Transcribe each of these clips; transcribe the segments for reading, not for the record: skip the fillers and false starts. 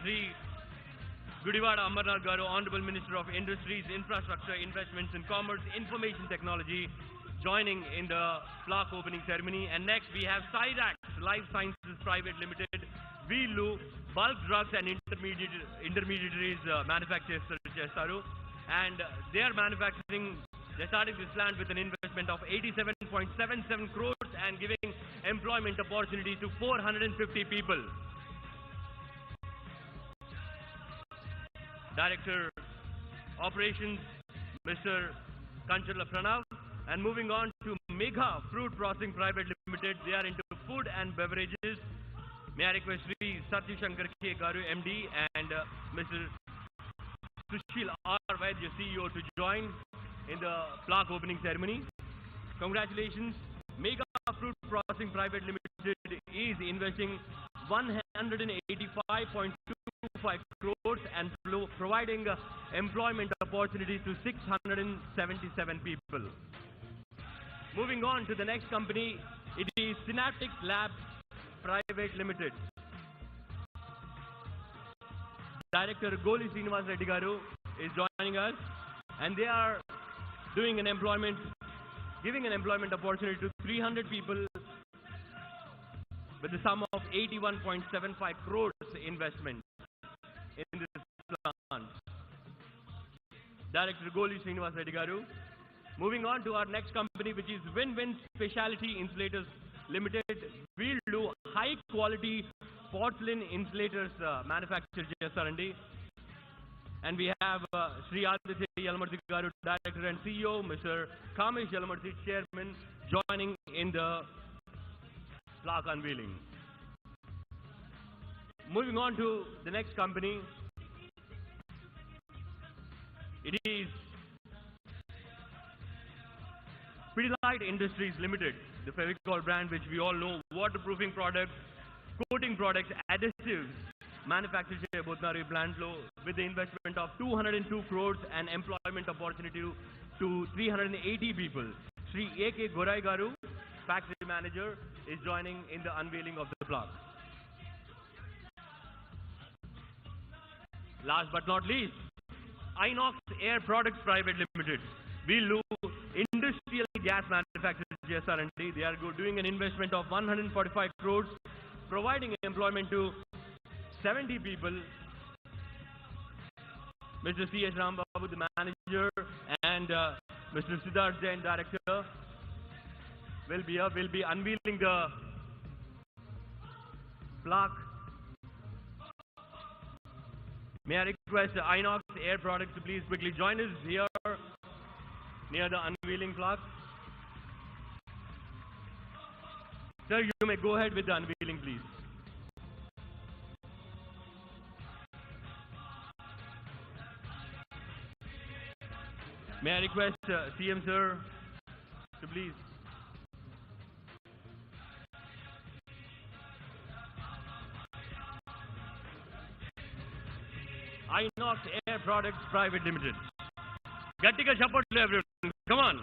Sri Gudivada Amarnath Garu, Honorable Minister of Industries, Infrastructure, Investments and Commerce, Information Technology, joining in the plaque opening ceremony. And next we have Cyrax Life Sciences Private Limited, Veelu, bulk drugs and intermediaries manufacturers Chestaru. And they are manufacturing, they're starting this plant with an investment of 87.77 crores and giving employment opportunity to 450 people. Director Operations, Mr. Kanchala Pranav. And moving on to Megha Fruit Processing Private Limited, they are into food and beverages. May I request Sri Satya Shankar K. Garu, MD, and Mr. Sushil R. Vaidya, CEO, to join in the plaque opening ceremony. Congratulations. Megha Fruit Processing Private Limited is investing 185.25 crores and providing employment opportunities to 677 people. Moving on to the next company, it is Synaptics Labs Private Limited. Director Goli Srinivas Reddy Garu is joining us, and they are doing an employment, giving an employment opportunity to 300 people with the sum of 81.75 crores investment in this plant. Director Goli Srinivas Reddy Garu. Moving on to our next company, which is Win-Win Specialty Insulators Limited. We'll do high quality porcelain insulators manufactured Chesarandi. And we have Sri Aditya Yalamarthi Garu, Director and CEO, Mr. Kamesh Yalamarthi, Chairman, joining in the plaque unveiling. Moving on to the next company, it is Pidilite Industries Limited, the Fevicol brand, which we all know, waterproofing products, coating products, adhesives, manufactured here at Botnari plant flow, with the investment of 202 crores and employment opportunity to 380 people. Sri A.K. Gorai Garu, factory manager, is joining in the unveiling of the plaque. Last but not least, Inox Air Products Private Limited. We'll do industrial gas manufacturers GSR&D. They are doing an investment of 145 crores, providing employment to 70 people. Mr. C.S. Rambabu, the manager, and Mr. Siddharth Jain, director, will be unveiling the plaque. May I request Inox Air Products to please quickly join us here near the unveiling plaque. Sir, you may go ahead with the unveiling, please. May I request CM sir to please. Inox Air Products Private Limited. Gattiga support to everyone. Come on.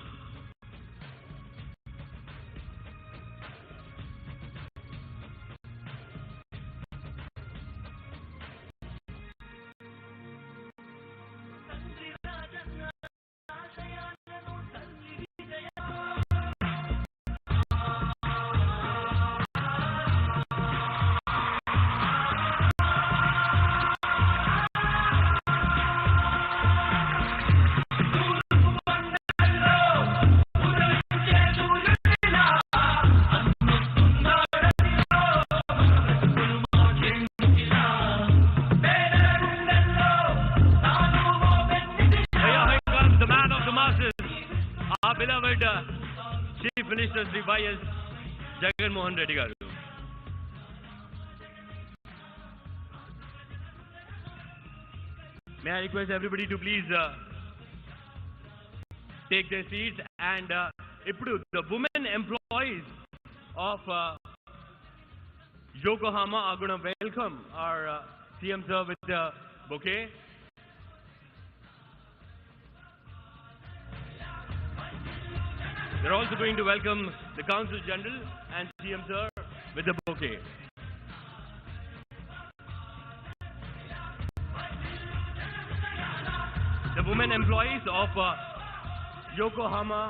Chief Minister Sri Y.S. Jagan Mohan Reddy Garu. May I request everybody to please take their seats, and the women employees of Yokohama are going to welcome our CM sir with the bouquet. They're also going to welcome the Consul General and CM sir with the bouquet. the women employees of Yokohama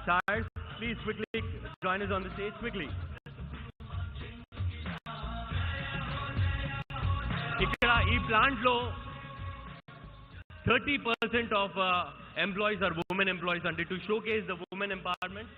Tires. Please quickly join us on the stage quickly. ఇక్కడ ఈ plant లో 30% of employees are women employees, and to showcase the women empowerment,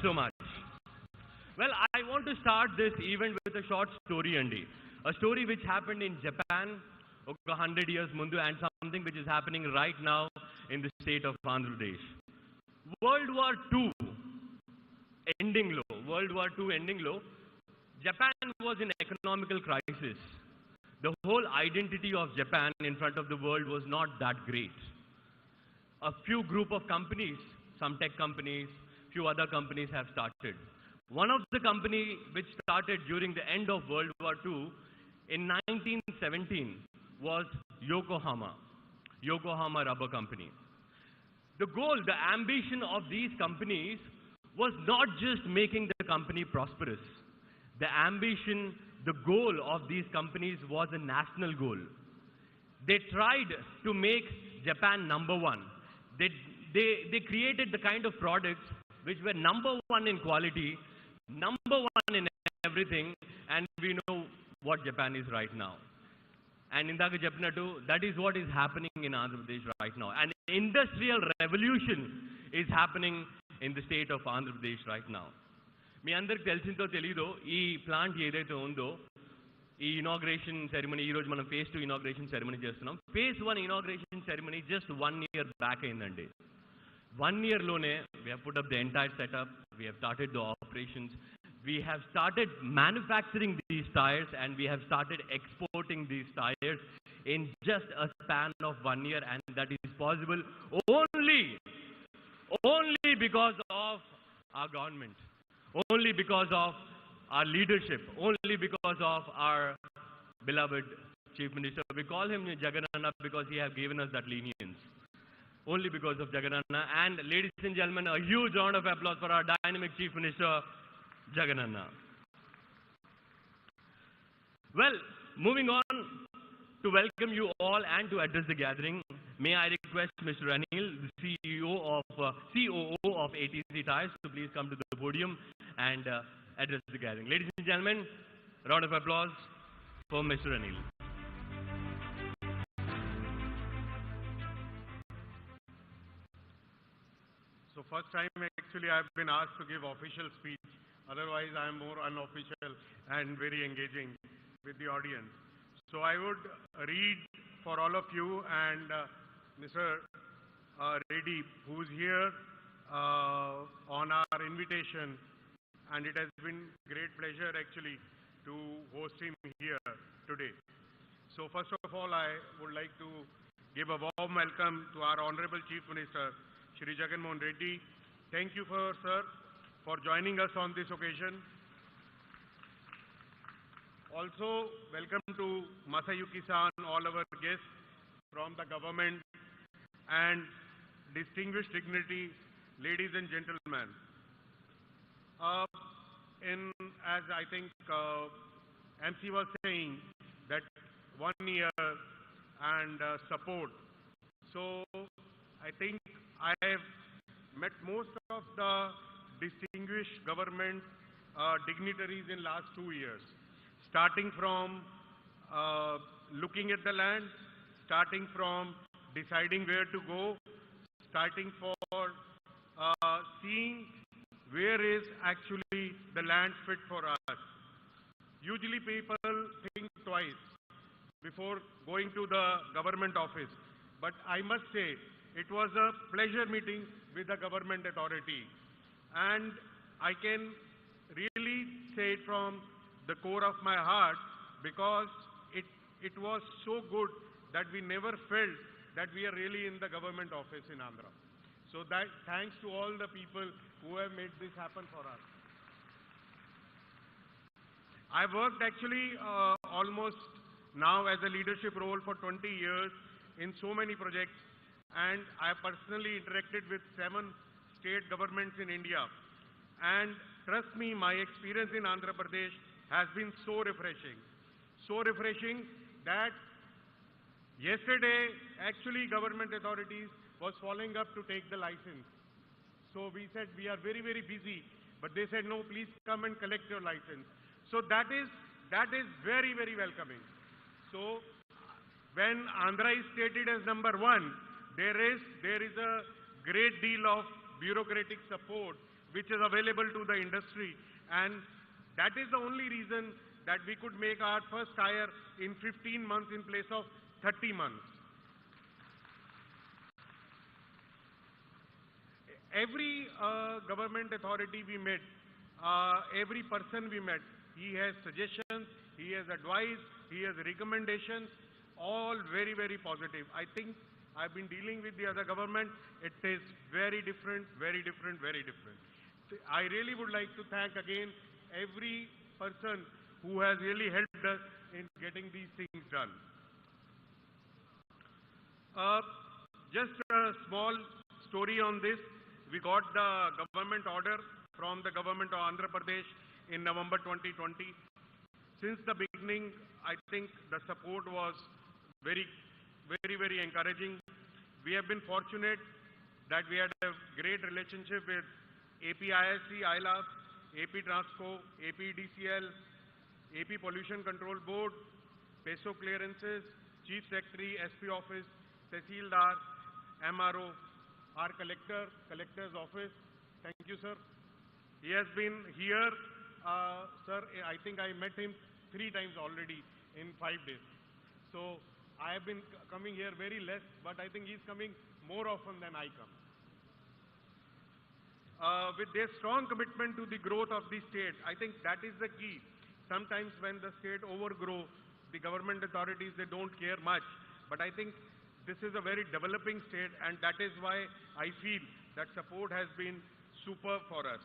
so much. Well, I want to start this event with a short story, Andy. A story which happened in Japan 100 years mundu, and something which is happening right now in the state of Andhra Pradesh. World War II ending low. World War II ending low. Japan was in economical crisis. The whole identity of Japan in front of the world was not that great. A few group of companies, some tech companies, few other companies have started. One of the company which started during the end of World War II in 1917 was Yokohama Rubber Company. The goal, the ambition of these companies was not just making the company prosperous. The ambition, the goal of these companies was a national goal. They tried to make Japan number one. They created the kind of products which were number one in quality, number one in everything, and we know what Japan is right now. And indaka cheppinattu, that is what is happening in Andhra Pradesh right now. An industrial revolution is happening in the state of Andhra Pradesh right now. మీ అందరికి తెలిసిందో తెలీదో ఈ plant ఏదైతే ఉందో, ఈ inauguration ceremony, ఈ రోజు మనం phase 2 inauguration ceremony చేస్తున్నాం. phase 1 inauguration ceremony just 1 year back అయిందండి. 1 year lone, we have put up the entire setup, we have started the operations, we have started manufacturing these tires, and we have started exporting these tires in just a span of 1 year, and that is possible only because of our government, only because of our leadership, only because of our beloved Chief Minister. We call him Jagananna because he has given us that lenience. Only because of Jagananna. And ladies and gentlemen, a huge round of applause for our dynamic Chief Minister, Jagananna. Well, moving on to welcome you all and to address the gathering, may I request Mr. Anil, the COO of ATC Tires, to please come to the podium and address the gathering. Ladies and gentlemen, round of applause for Mr. Anil. So first time actually I've been asked to give official speech. Otherwise I am more unofficial and very engaging with the audience. So I would read for all of you, and Mr. Reddy, who's here on our invitation, and it has been great pleasure actually to host him here today. So first of all, I would like to give a warm welcome to our Honorable Chief Minister, Shri Jagan Mohan Reddy. Thank you, sir, for joining us on this occasion. Also, welcome to Masayuki-san, all our guests from the government, and distinguished dignity, ladies and gentlemen. As I think MC was saying, that 1 year and support. So I think I have met most of the distinguished government dignitaries in last 2 years, starting from looking at the land, starting from deciding where to go, starting for seeing where is actually the land fit for us. Usually people think twice before going to the government office, but I must say it was a pleasure meeting with the government authority. And I can really say it from the core of my heart because it was so good that we never felt that we are really in the government office in Andhra. So that thanks to all the people who have made this happen for us. I've worked actually almost now as a leadership role for 20 years in so many projects, and I personally interacted with 7 state governments in India. And trust me, my experience in Andhra Pradesh has been so refreshing that yesterday actually government authorities was following up to take the license. So we said we are very, very busy, but they said no, please come and collect your license. So that is very, very welcoming. So when Andhra is stated as number 1, there is a great deal of bureaucratic support which is available to the industry, and that is the only reason that we could make our first hire in 15 months in place of 30 months. Every government authority we met, every person we met, he has suggestions, he has advice, he has recommendations, all very, very positive. I think I've been dealing with the other government, it is very different, very different, very different. I really would like to thank again every person who has really helped us in getting these things done. Just a small story on this. We got the government order from the government of Andhra Pradesh in November 2020. Since the beginning, I think the support was very, very, very encouraging. We have been fortunate that we had a great relationship with APISC, ILAF, AP Transco, APDCL, AP Pollution Control Board, PESO clearances, Chief Secretary, SP Office, Tehsildar, MRO, our Collector's Office. Thank you, sir. He has been here, sir, I think I met him 3 times already in 5 days. So I have been coming here very less, but I think he's coming more often than I come. With their strong commitment to the growth of the state, I think that is the key. Sometimes when the state overgrow, the government authorities, they don't care much. But I think this is a very developing state, and that is why I feel that support has been superb for us.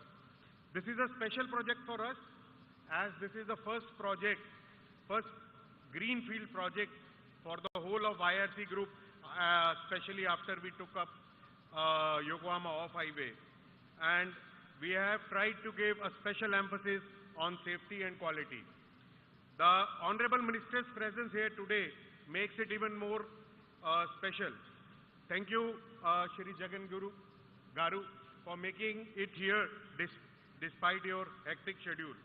This is a special project for us, as this is the first project, first greenfield project for the whole of IRC group, especially after we took up Yokohama off-highway. And we have tried to give a special emphasis on safety and quality. The Honorable Minister's presence here today makes it even more special. Thank you, Shri Jagan Garu, for making it here despite your hectic schedule.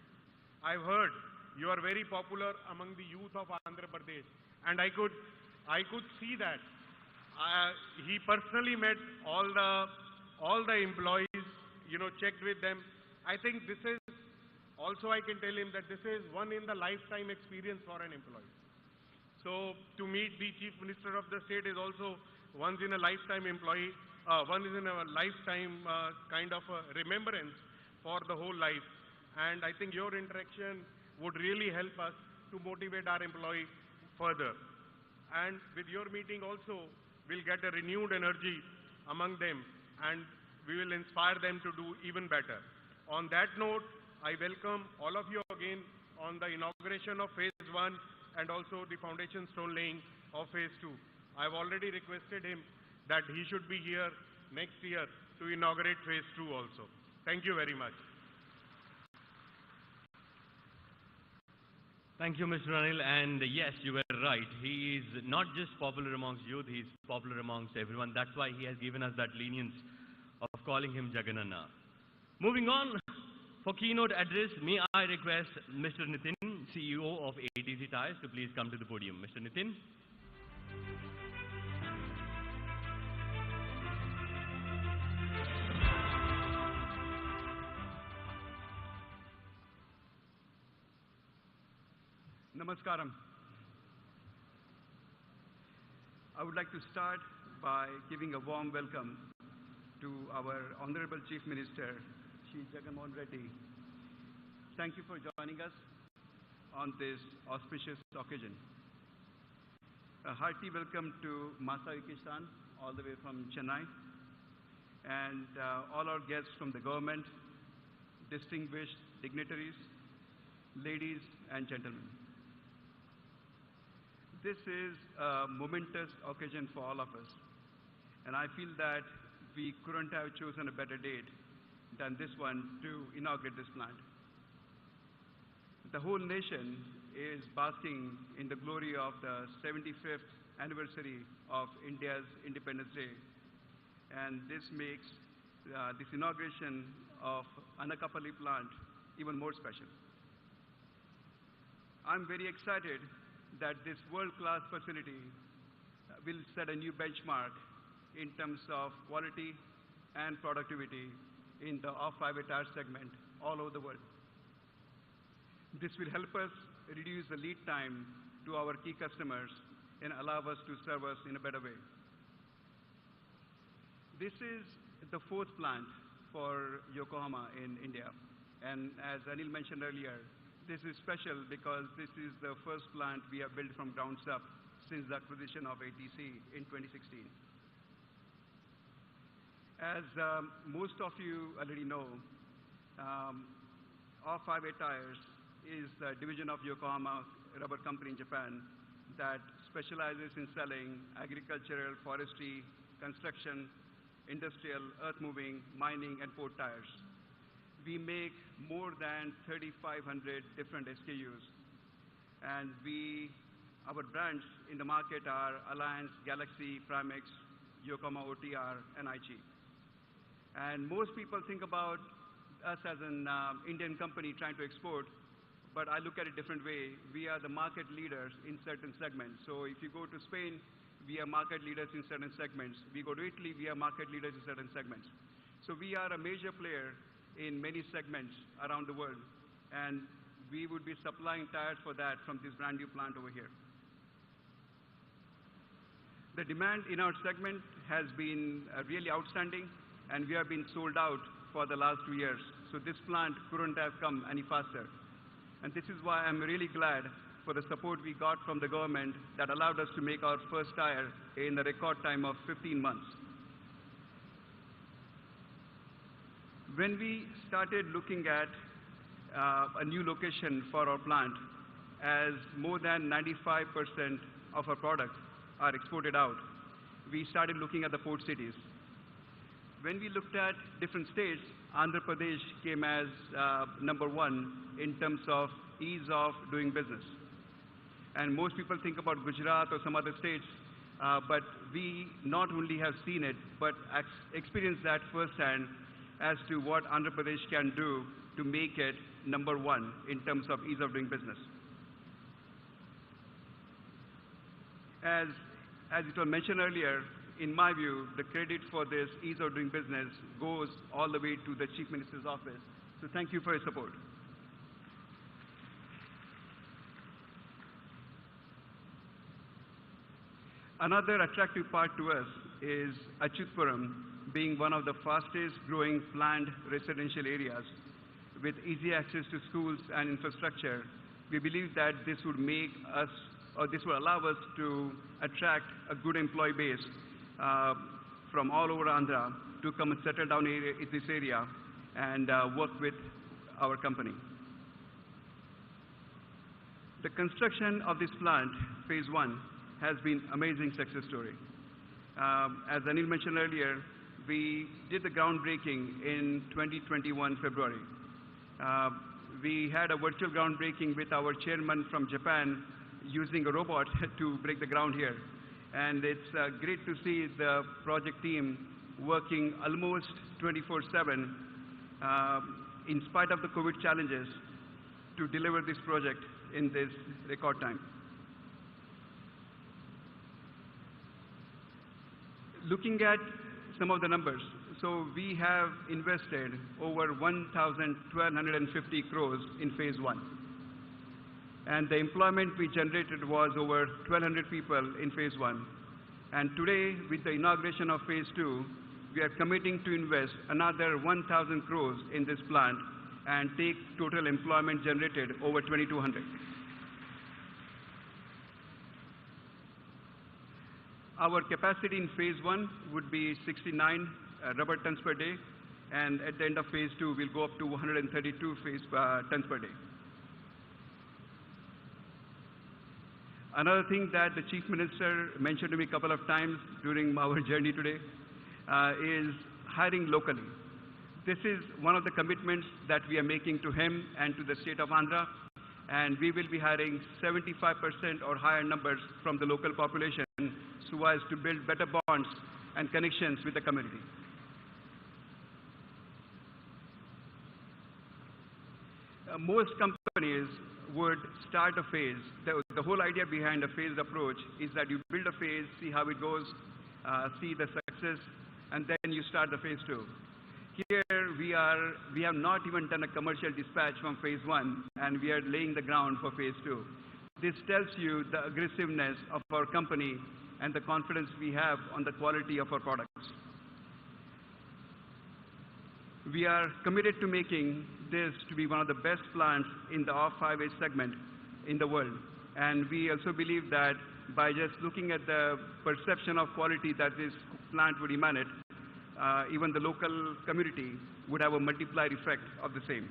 I've heard you are very popular among the youth of Andhra Pradesh, and I could see that. He personally met all the employees, checked with them. I think this is also, I can tell him that this is one in the lifetime experience for an employee. So to meet the Chief Minister of the state is also once in a lifetime kind of a remembrance for the whole life. And I think your interaction would really help us to motivate our employee further. And with your meeting also, we'll get a renewed energy among them, and we will inspire them to do even better. On that note, I welcome all of you again on the inauguration of Phase 1 and also the foundation stone laying of Phase 2. I've already requested him that he should be here next year to inaugurate Phase 2 also. Thank you very much. Thank you, Mr. Anil. And yes, you were right. He is not just popular amongst youth, he is popular amongst everyone. That's why he has given us that lenience of calling him Jagananna. Moving on, for keynote address, may I request Mr. Nitin, CEO of ATC Tires, to please come to the podium. Mr. Nitin. Namaskaram. I would like to start by giving a warm welcome to our Honorable Chief Minister, Shri Jagannath Reddy. Thank you for joining us on this auspicious occasion. A hearty welcome to Masayuki-san, all the way from Chennai, and all our guests from the government, distinguished dignitaries, ladies and gentlemen. This is a momentous occasion for all of us, and I feel that we couldn't have chosen a better date than this one to inaugurate this plant. The whole nation is basking in the glory of the 75th anniversary of India's Independence Day, and this makes this inauguration of Anakapalli plant even more special. I'm very excited that this world-class facility will set a new benchmark in terms of quality and productivity in the off-highway tire segment all over the world. This will help us reduce the lead time to our key customers and allow us to serve us in a better way. This is the fourth plant for Yokohama in India. And as Anil mentioned earlier, this is special because this is the first plant we have built from ground up since the acquisition of ATC in 2016. As most of you already know, off-highway tires is a division of Yokohama Rubber Company in Japan that specializes in selling agricultural, forestry, construction, industrial, earth-moving, mining, and port tires. We make more than 3,500 different SKUs, and our brands in the market are Alliance, Galaxy, Primex, Yokohama OTR, and IG. And most people think about us as an Indian company trying to export, but I look at it a different way. We are the market leaders in certain segments. So if you go to Spain, we are market leaders in certain segments. We go to Italy, we are market leaders in certain segments. So we are a major player in many segments around the world, and we would be supplying tires for that from this brand new plant over here. The demand in our segment has been really outstanding, and we have been sold out for the last 2 years. So this plant couldn't have come any faster. And this is why I'm really glad for the support we got from the government that allowed us to make our first tire in a record time of 15 months. When we started looking at a new location for our plant, as more than 95% of our products are exported out, we started looking at the port cities. When we looked at different states, Andhra Pradesh came as #1 in terms of ease of doing business. And most people think about Gujarat or some other states, but we not only have seen it, but experienced that firsthand as to what Andhra Pradesh can do to make it #1 in terms of ease of doing business. As it was mentioned earlier, in my view, the credit for this ease of doing business goes all the way to the Chief Minister's office. So thank you for your support. Another attractive part to us is Achutpuram being one of the fastest growing planned residential areas with easy access to schools and infrastructure. We believe that this would make us, or this will allow us to attract a good employee base from all over Andhra to come and settle down in this area and work with our company. The construction of this plant, phase 1, has been an amazing success story. As Anil mentioned earlier, we did the groundbreaking in 2021 February. We had a virtual groundbreaking with our chairman from Japan using a robot to break the ground here. And it's great to see the project team working almost 24/7 in spite of the COVID challenges to deliver this project in this record time. Looking at some of the numbers, so we have invested over 1,250 crores in phase 1. And the employment we generated was over 1,200 people in phase 1. And today, with the inauguration of phase 2, we are committing to invest another 1,000 crores in this plant and take total employment generated over 2,200. Our capacity in phase 1 would be 69 rubber tons per day, and at the end of phase 2, we'll go up to 132 tons per day. Another thing that the Chief Minister mentioned to me a couple of times during our journey today is hiring locally. This is one of the commitments that we are making to him and to the state of Andhra, and we will be hiring 75% or higher numbers from the local population so as to build better bonds and connections with the community. Most companies would start a phase. The whole idea behind a phased approach is that you build a phase, see how it goes, see the success, and then you start the phase 2. Here we have not even done a commercial dispatch from phase 1, and we are laying the ground for phase 2. This tells you the aggressiveness of our company and the confidence we have on the quality of our products. We are committed to making this to be one of the best plants in the off-highway segment in the world. And we also believe that by just looking at the perception of quality that this plant would emanate, even the local community would have a multiplier effect of the same.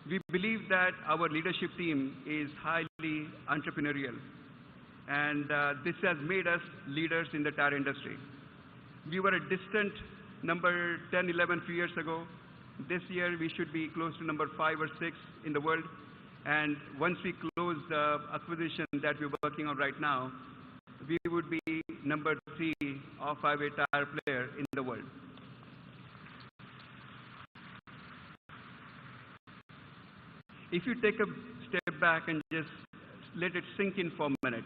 We believe that our leadership team is highly entrepreneurial, and this has made us leaders in the tire industry. We were a distant number 10, 11 few years ago. This year we should be close to number 5 or 6 in the world. And once we close the acquisition that we're working on right now, we would be number 3 off-highway tire player in the world. If you take a step back and just let it sink in for a minute,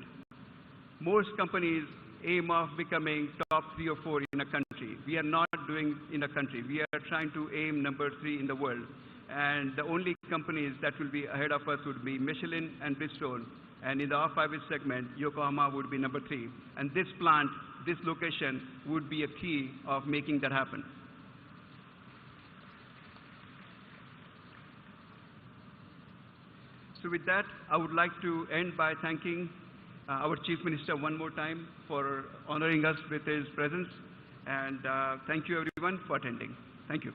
most companies aim of becoming top 3 or 4 in a country. We are not doing in a country. We are trying to aim number 3 in the world. And the only companies that will be ahead of us would be Michelin and Bridgestone. And in the off-highway segment, Yokohama would be number 3. And this plant, this location, would be a key of making that happen. So with that, I would like to end by thanking our Chief Minister one more time for honoring us with his presence. And thank you everyone for attending. Thank you.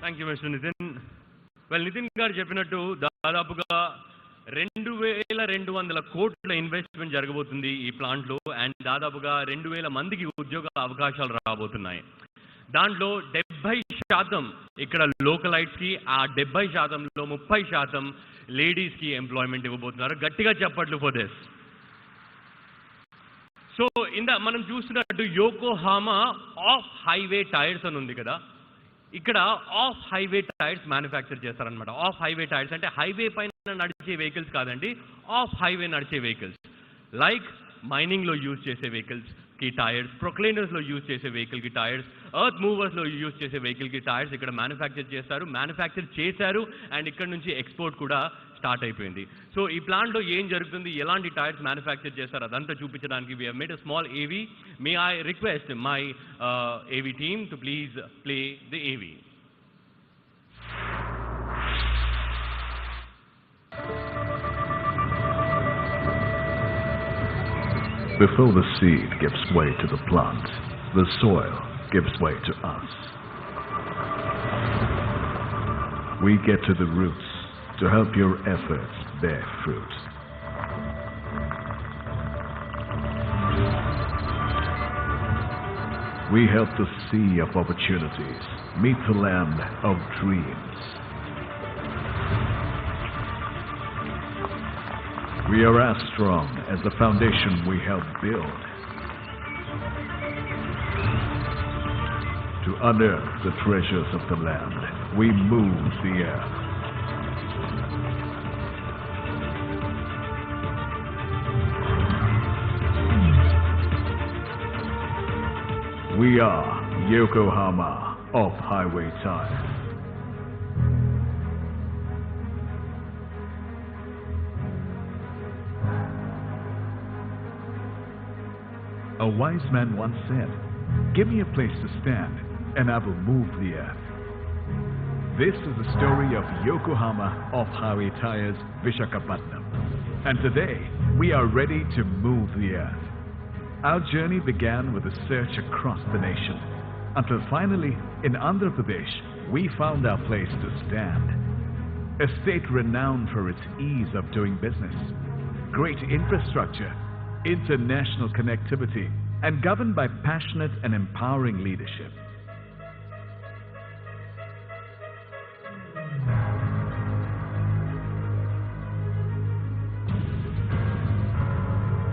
Thank you, Mr. Nitin. Well, Nitin garu cheppinattu దాదాపుగా 2,200 కోట్ల investment జరగబోతుంది ఈ plant లో, and దాదాపుగా 2,000 మందికి ఉద్యోగ అవకాశాలు రాబోతున్నాయి. దాంట్లో 70% ఇక్కడ లోకలైట్స్ కి, ఆ 70%లో 30% లేడీస్ కి ఎంప్లాయ్మెంట్ ఇవ్వబోతున్నారు. గట్టిగా చెప్పట్లు ఫర్ దిస్. సో మనం చూస్తున్నట్టు యోకోహామా ఆఫ్ హైవే టైర్స్ అని ఉంది కదా, ఇక్కడ ఆఫ్ హైవే టైర్స్ మ్యానుఫ్యాక్చర్ చేస్తారనమాట. ఆఫ్ హైవే టైర్స్ అంటే హైవే పైన నడిచే వెహికల్స్ కాదండి, ఆఫ్ హైవే నడిచే వెహికల్స్. లైక్ మైనింగ్లో యూజ్ చేసే వెహికల్స్ కి టైర్స్, ప్రొక్లైనర్స్లో యూజ్ చేసే వెహికల్ కి టైర్స్, ఎర్త్ మూవర్స్లో యూజ్ చేసే వెహికల్ కి టైర్స్ ఇక్కడ మ్యానుఫ్యాక్చర్ చేశారు అండ్ ఇక్కడ నుంచి ఎక్స్పోర్ట్ కూడా స్టార్ట్ అయిపోయింది. సో ఈ ప్లాంట్లో ఏం జరుగుతుంది, ఎలాంటి టైర్స్ మ్యానుఫ్యాక్చర్ చేస్తారు అదంతా చూపించడానికి we have made a small AV. May I request my AV team to please play the AV. Before the seed gives way to the plant, the soil gives way to us. We get to the roots to help your efforts bear fruit. We help the sea of opportunities meet the land of dreams. We are as strong as the foundation we help build. To unearth the treasures of the land, we move the earth. We are Yokohama Off-Highway Tire. A wise man once said, "Give me a place to stand, and I will move the earth." This is the story of Yokohama Off-Highway Tires, Visakhapatnam. And today, we are ready to move the earth. Our journey began with a search across the nation, until finally, in Andhra Pradesh, we found our place to stand. A state renowned for its ease of doing business, great infrastructure, international connectivity, and governed by passionate and empowering leadership.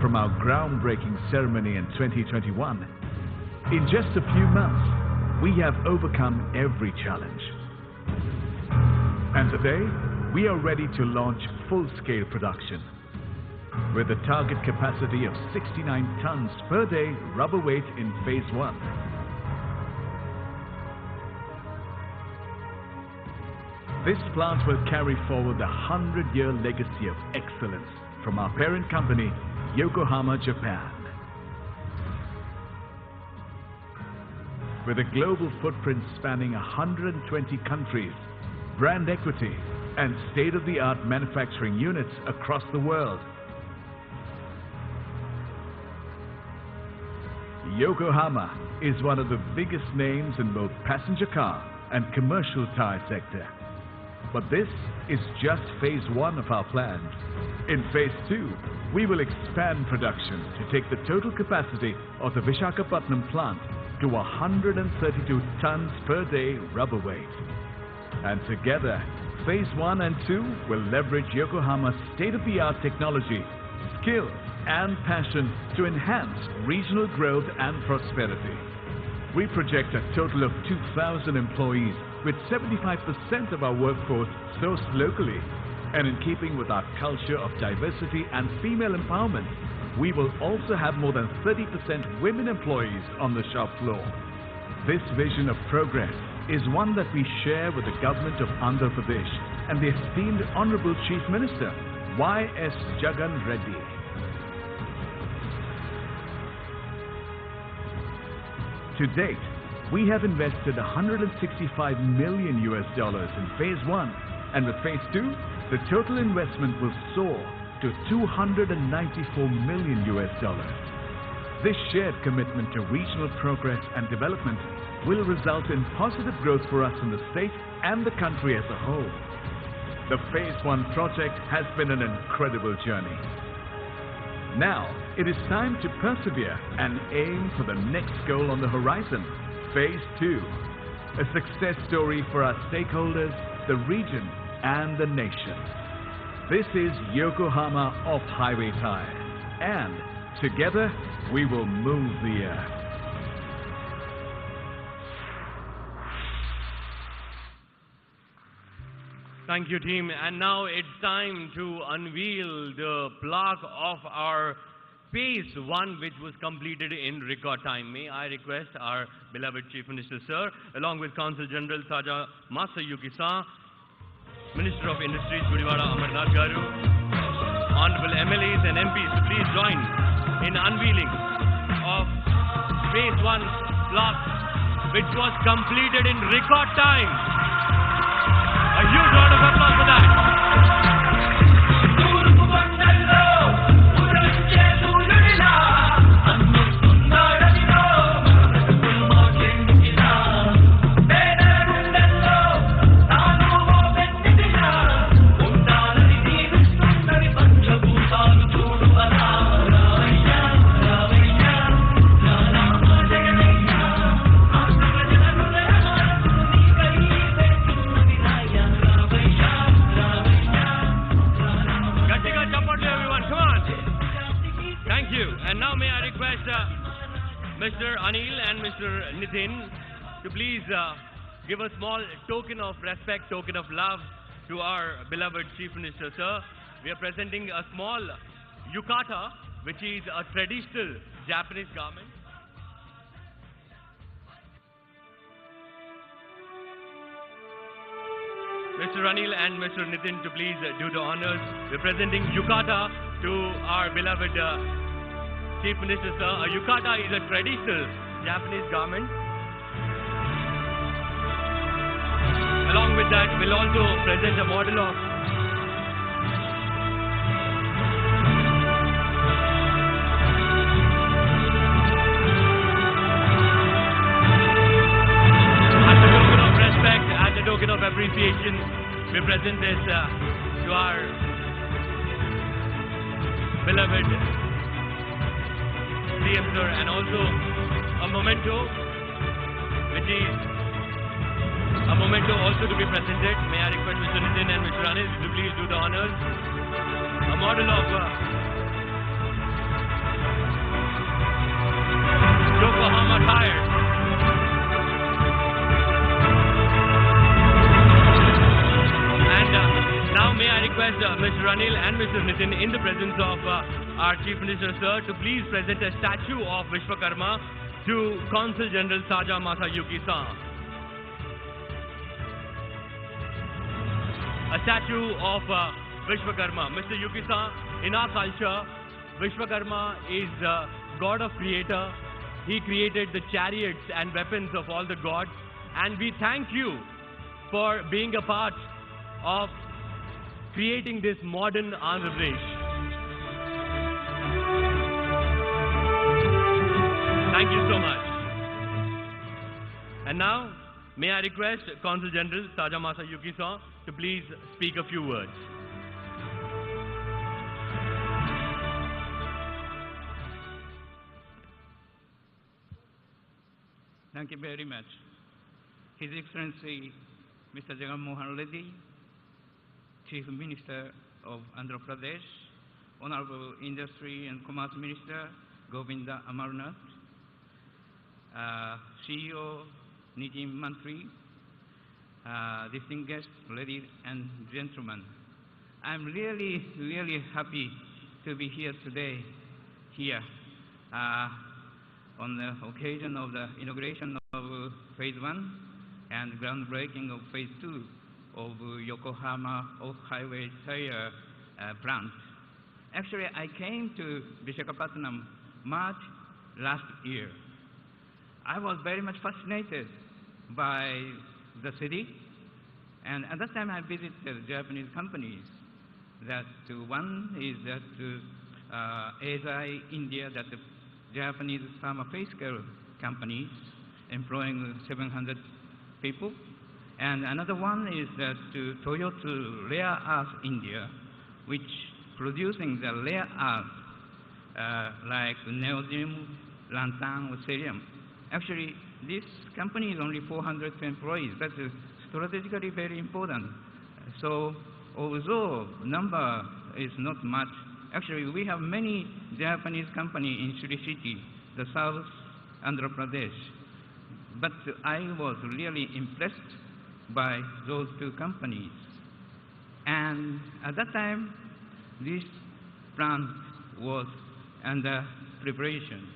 From our groundbreaking ceremony in 2021, in just a few months, we have overcome every challenge. And today, we are ready to launch full-scale production with a target capacity of 69 tons per day rubber weight in phase 1. This plant will carry forward the 100-year legacy of excellence from our parent company, Yokohama, Japan. With a global footprint spanning 120 countries, brand equity, and state-of-the-art manufacturing units across the world, Yokohama is one of the biggest names in both passenger car and commercial tire sector. But this is just phase 1 of our plans. In phase 2, we will expand production to take the total capacity of the Visakhapatnam plant to 132 tons per day rubber weight. And together, phase 1 and 2 will leverage Yokohama's state-of-the-art technology, skills, and passion to enhance regional growth and prosperity. We project a total of 2,000 employees, with 75% of our workforce sourced locally. And in keeping with our culture of diversity and female empowerment, we will also have more than 30% women employees on the shop floor. This vision of progress is one that we share with the government of Andhra Pradesh and the esteemed Honorable Chief Minister, Y.S. Jagan Reddy. To date, we have invested $165 million in phase 1, and with phase 2, the total investment will soar to $294 million. This shared commitment to regional progress and development will result in positive growth for us in the state and the country as a whole. The phase 1 project has been an incredible journey. Now, it is time to persevere and aim for the next goal on the horizon, phase 2. A success story for our stakeholders, the region, and the nation. This is Yokohama Off-Highway Tire, and together we will move the earth. Thank you, team. And now it's time to unveil the plaque of our phase 1, which was completed in record time. May I request our beloved Chief Minister, sir, along with Consul General Saja Masayuki-san, Minister of Industries, Gudivada Amarnath Garu, Honorable MLAs and MPs, to please join in unveiling of phase 1 block, which was completed in record time. A huge round of applause for that. Mr. Anil and Mr. Nitin to please give a small token of respect, token of love to our beloved Chief Minister, sir. We are presenting a small yukata, which is a traditional Japanese garment. Mr. Anil and Mr. Nitin to please do the honors. We are presenting yukata to our beloved Chief Minister, sir. A yukata is a traditional Japanese garment. Along with that, we'll also present a model of token of appreciation, we present this to our beloved CM sir, and also a memento, which is a memento also to be presented. May I request Mr. Nitin and Mr. Anil to please do the honors. A model of Yokohama tires. Now may I request Mr. Anil and Mr. Nitin, in the presence of our Chief Minister, sir, to please present a statue of Vishwakarma to Consul General Saja Masayuki-san. A statue of Vishwakarma. Mr. Yuki-san, in our culture, Vishwakarma is God of Creator. He created the chariots and weapons of all the gods, and we thank you for being a part of creating this modern Andhra Pradesh. Thank you so much. And now, may I request Consul General Saja Masayuki-san to please speak a few words. Thank you very much. His Excellency Mr. Jagan Mohan Reddy, Chief Minister of Andhra Pradesh, Honorable Industry and Commerce Minister Govinda Amarnath, CEO Nitin Mantri, distinguished guests, ladies and gentlemen. I'm really happy to be here today, on the occasion of the inauguration of Phase 1 and groundbreaking of Phase 2 of Yokohama off-highway tire plant. Actually, I came to Visakhapatnam March last year. I was very much fascinated by the city, and at that time I visited Japanese companies. That one is that Eisai India, that the Japanese pharmaceutical companies employing 700 people. And another one is that Toyota Rare Earth India, which producing the rare earth like neodymium, lanthan, or cerium. Actually, this company is only 400 employees. That is strategically very important. So, although number is not much, actually we have many Japanese companies in Sri City, the South Andhra Pradesh. But I was really impressed by those two companies. And at that time, this plant was under preparation.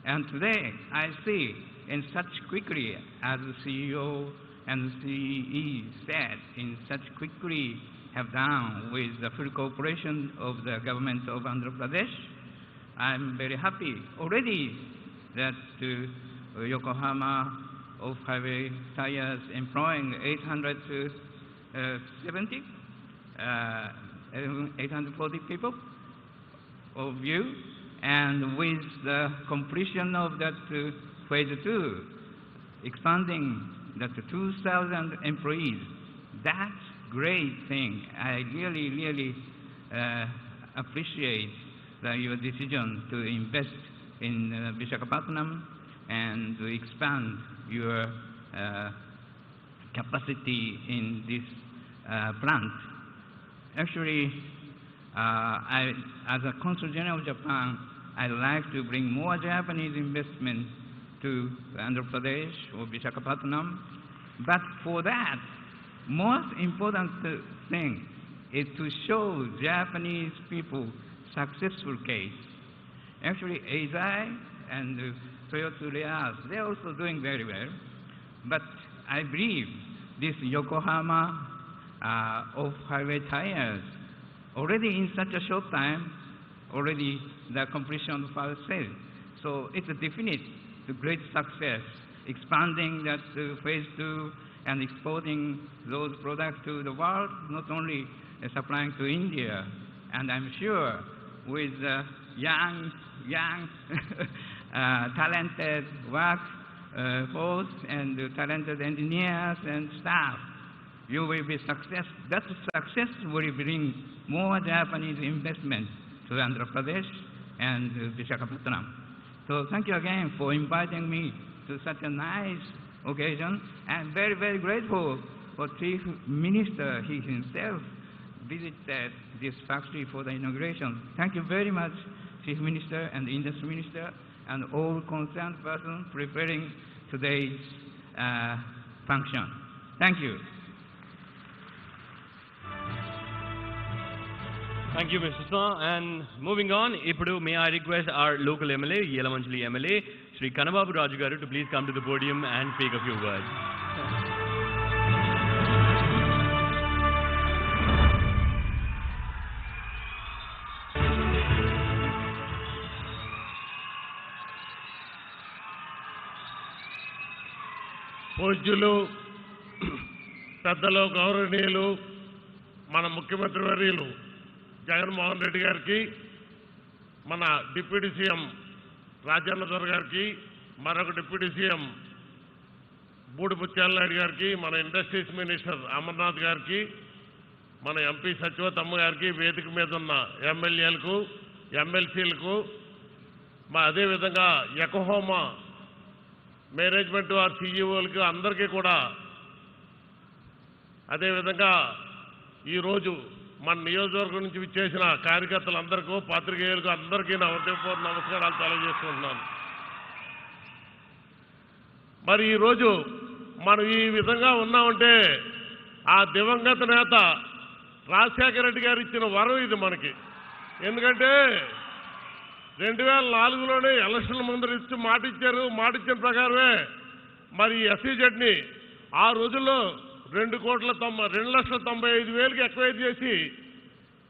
And today, I see in such quickly, as the CEO and the CE said, in such quickly have done with the full cooperation of the government of Andhra Pradesh. I'm very happy already that Yokohama off-highway tires employing 840 people of you, and with the completion of that Phase 2, expanding that 2,000 employees, that's great thing. I really appreciate your decision to invest in Visakhapatnam and to expand your capacity in this plant. Actually, as a Consul General of Japan, I'd like to bring more Japanese investment to Andhra Pradesh or Visakhapatnam. But for that, most important thing is to show Japanese people successful case. Actually, Eisai and Toyota Rare, they're also doing very well. But I believe this Yokohama off-highway tires, already in such a short time, already the completion of our sale. So it's a definite great success, expanding that phase 2 and exporting those products to the world, not only supplying to India. And I'm sure with young, talented workforce and talented engineers and staff, you will be success. That success will bring more Japanese investment to Andhra Pradesh and Visakhapatnam. So thank you again for inviting me to such a nice occasion. I'm very, very grateful for Chief Minister. He himself visited this factory for the inauguration. Thank you very much, Chief Minister and Industry Minister, and all concerned persons preparing today's function. Thank you. Thank you, Mr. Sma. And moving on, Ipudu, may I request our local MLA, Yelamanchili MLA, Sri Kanababu Raju Garu, to please come to the podium and speak a few words. పూజ్యులు పెద్దలు గౌరవనీయులు మన ముఖ్యమంత్రి వర్యులు జగన్మోహన్ రెడ్డి గారికి, మన deputy CM Rajendra గారికి, మరొక డిప్యూటీ సీఎం బూడిపుచ్చాల నాయుడు గారికి, మన ఇండస్ట్రీస్ మినిస్టర్ అమర్నాథ్ గారికి, మన ఎంపీ సత్యవతమ్మ గారికి, వేదిక మీద ఉన్న ఎమ్మెల్యేలకు, ఎమ్మెల్సీలకు, అదేవిధంగా యకోహామా మేనేజ్మెంట్ వారి సీఈఓలకు అందరికీ కూడా, అదేవిధంగా ఈరోజు మన నియోజకవర్గం నుంచి విచ్చేసిన కార్యకర్తలందరికీ, పాత్రికేయులకు అందరికీ నా హృదయపూర్వక నమస్కారాలు తెలియజేసుకుంటున్నాను. మరి ఈరోజు మనం ఈ విధంగా ఉన్నామంటే ఆ దివంగత నేత రాజశేఖర రెడ్డి గారు ఇచ్చిన వరం ఇది మనకి. ఎందుకంటే 2004లోనే ఎలక్షన్ ముందర ఇచ్చి మాట ఇచ్చారు. మాట ఇచ్చిన ప్రకారమే మరి ఎస్సీజెడ్ని ఆ రోజుల్లో 2,95,000కి ఎక్వైర్ చేసి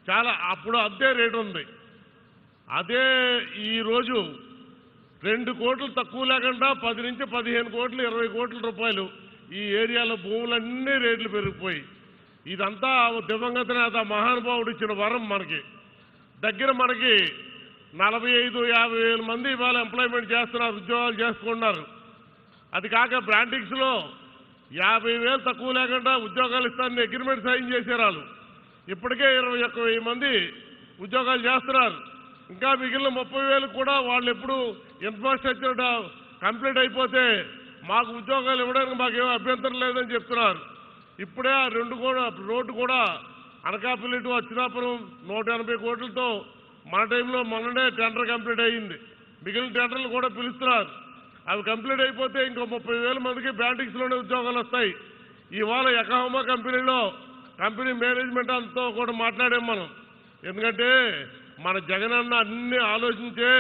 చాలా అప్పుడు అదే రేటు ఉంది. అదే ఈరోజు 2 కోట్లు తక్కువ లేకుండా 10 నుంచి 15 కోట్లు 20 కోట్ల రూపాయలు ఈ ఏరియాలో భూములన్నీ రేట్లు పెరిగిపోయి, ఇదంతా దివంగత నేత మహానుభావుడు ఇచ్చిన వరం మనకి. దగ్గర మనకి 45-50 వేల మంది ఇవాళ ఎంప్లాయ్మెంట్ చేస్తున్నారు, ఉద్యోగాలు చేసుకుంటున్నారు. అది కాక బ్రాంటింగ్స్లో 50,000 తక్కువ లేకుండా ఉద్యోగాలు ఇస్తారని అగ్రిమెంట్ సైన్ చేశారు వాళ్ళు. ఇప్పటికే 21,000 మంది ఉద్యోగాలు చేస్తున్నారు. ఇంకా మిగిలిన 30,000 కూడా వాళ్ళు ఎప్పుడు ఇన్ఫ్రాస్ట్రక్చర్ కంప్లీట్ అయిపోతే మాకు ఉద్యోగాలు ఇవ్వడానికి మాకేమో అభ్యంతరం లేదని చెప్తున్నారు. ఇప్పుడే ఆ రోడ్డు కూడా అనకాపల్లి టు అచ్యుతాపురం 180 కోట్లతో మన టైంలో మొన్ననే టెండర్ కంప్లీట్ అయ్యింది. మిగిలిన టెండర్లు కూడా పిలుస్తున్నారు. అవి కంప్లీట్ అయిపోతే ఇంకో 30,000 మందికి బ్రాంటింగ్స్లోనే ఉద్యోగాలు వస్తాయి. ఇవాళ యకోహామా కంపెనీలో కంపెనీ మేనేజ్మెంట్ అంతా కూడా మాట్లాడాం మనం. ఎందుకంటే మన జగన్ అన్న అన్ని ఆలోచించే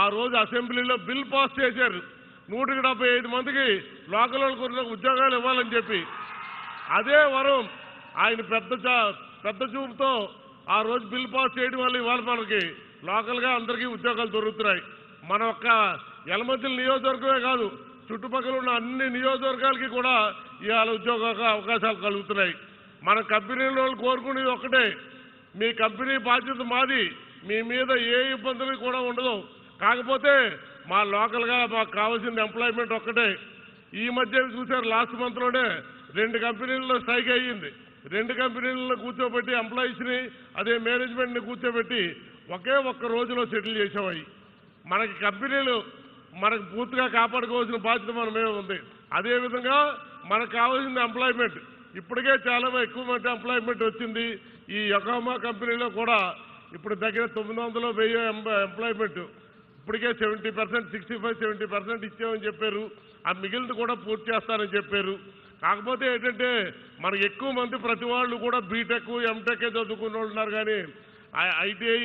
ఆ రోజు అసెంబ్లీలో బిల్ పాస్ చేశారు 175 మందికి లోకల్ వాళ్ళకు ఉద్యోగాలు ఇవ్వాలని చెప్పి. అదే వరం ఆయన పెద్ద చూపుతో ఆ రోజు బిల్ పాస్ చేయడం వల్ల ఇవాళ మనకి లోకల్గా అందరికీ ఉద్యోగాలు దొరుకుతున్నాయి. మన ఒక్క యలమంచిలి నియోజకవర్గమే కాదు, చుట్టుపక్కల ఉన్న అన్ని నియోజకవర్గాలకి కూడా ఇవాళ ఉద్యోగ అవకాశాలు కలుగుతున్నాయి. మన కంపెనీలో కోరుకునేది ఒక్కటే, మీ కంపెనీ బాధ్యత మాది, మీ మీద ఏ ఇబ్బందులు కూడా ఉండదు. కాకపోతే మా లోకల్గా మాకు కావాల్సిన ఎంప్లాయ్మెంట్ ఒక్కటే. ఈ మధ్య చూశారు, లాస్ట్ మంత్లోనే 2 కంపెనీల్లో స్ట్రైక్ అయ్యింది. 2 కంపెనీల్లో కూర్చోబెట్టి ఎంప్లాయీస్ని అదే మేనేజ్మెంట్ని కూర్చోబెట్టి ఒకే ఒక్క రోజులో సెటిల్ చేసామయ్యి. మనకి కంపెనీలు మనకు పూర్తిగా కాపాడుకోవాల్సిన బాధ్యత మన మీద ఉంది. అదేవిధంగా మనకు కావాల్సిన ఎంప్లాయ్మెంట్ ఇప్పటికే చాలా ఎక్కువ మంది ఎంప్లాయ్మెంట్ వచ్చింది. ఈ యకోహామా కంపెనీలో కూడా ఇప్పుడు దగ్గర 900-1000 ఎంప్లాయ్మెంట్ ఇప్పటికే 70%, 65-70% ఇచ్చామని చెప్పారు. ఆ మిగిలిన కూడా పూర్తి చేస్తారని చెప్పారు. కాకపోతే ఏంటంటే మనకు ఎక్కువ మంది ప్రతి వాళ్ళు కూడా బీటెక్, ఎంటెక్ చదువుకున్న వాళ్ళు ఉన్నారు. కానీ ఐటీఐ,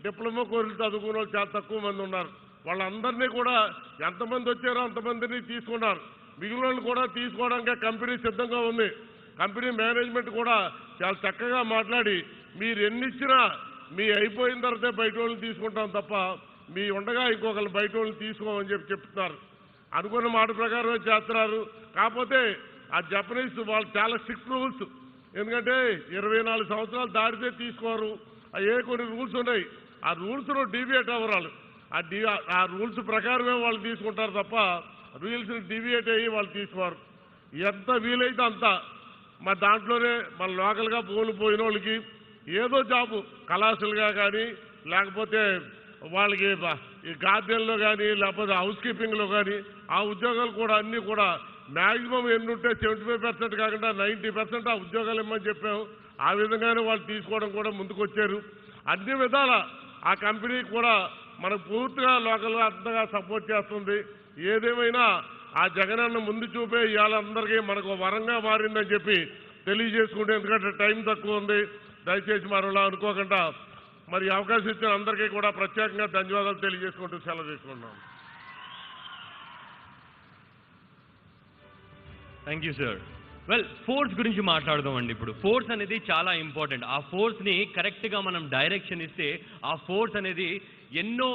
డిప్లొమా కోర్సులు చదువుకున్న వాళ్ళు చాలా తక్కువ మంది ఉన్నారు. వాళ్ళందరినీ కూడా ఎంతమంది వచ్చారో అంతమందిని తీసుకున్నారు. మిగిలిన వాళ్ళు కూడా తీసుకోవడానికి కంపెనీ సిద్ధంగా ఉంది. కంపెనీ మేనేజ్మెంట్ కూడా చాలా చక్కగా మాట్లాడి మీరు ఎన్ని ఇచ్చినా మీ అయిపోయిన తర్వాతే బయట వాళ్ళని తీసుకుంటాం తప్ప మీ ఉండగా ఇంకొకరు బయట వాళ్ళని తీసుకోమని చెప్తున్నారు. అనుకున్న మాట ప్రకారమే చేస్తున్నారు. కాకపోతే ఆ జపనీస్ వాళ్ళు చాలా స్ట్రిక్ట్ రూల్స్. ఎందుకంటే 24 సంవత్సరాలు దాటితే తీసుకోరు. కొన్ని రూల్స్ ఉన్నాయి. ఆ రూల్స్లో డీవియేట్ అవ్వరాలు. ఆ రూల్స్ ప్రకారమే వాళ్ళు తీసుకుంటారు తప్ప రూల్స్ డీవియేట్ అయ్యి వాళ్ళు తీసుకోరు. ఎంత వీలైతే అంత మరి దాంట్లోనే మన లోకల్గా పోయిన వాళ్ళకి ఏదో జాబు కళాశాలుగా కానీ లేకపోతే వాళ్ళకి ఈ గార్డెన్లో కానీ లేకపోతే హౌస్ కీపింగ్లో కానీ ఆ ఉద్యోగాలు కూడా అన్నీ కూడా మ్యాక్సిమం ఎన్ని ఉంటే 75% కాకుండా 90% ఆ ఉద్యోగాలు ఇమ్మని చెప్పాము. ఆ విధంగానే వాళ్ళు తీసుకోవడం కూడా ముందుకు వచ్చారు. అన్ని విధాల ఆ కంపెనీ కూడా మనకు పూర్తిగా లోకల్గా అంతగా సపోర్ట్ చేస్తుంది. ఏదేమైనా ఆ జగనన్న ముందు చూపే ఇవాళ అందరికీ మనకు వరంగా మారిందని చెప్పి తెలియజేసుకుంటే, ఎందుకంటే టైం తక్కువ ఉంది, దయచేసి మరోలా అనుకోకుండా మరి అవకాశం ఇచ్చిన అందరికీ కూడా ప్రత్యేకంగా ధన్యవాదాలు తెలియజేసుకుంటూ సెలవు తీసుకుంటున్నాం. Thank you sir. Well, force గురించి మాట్లాడదామండి. ఇప్పుడు ఫోర్స్ అనేది చాలా ఇంపార్టెంట్. ఆ ఫోర్స్ని కరెక్ట్గా మనం డైరెక్షన్ ఇస్తే ఆ ఫోర్స్ అనేది ఎన్నో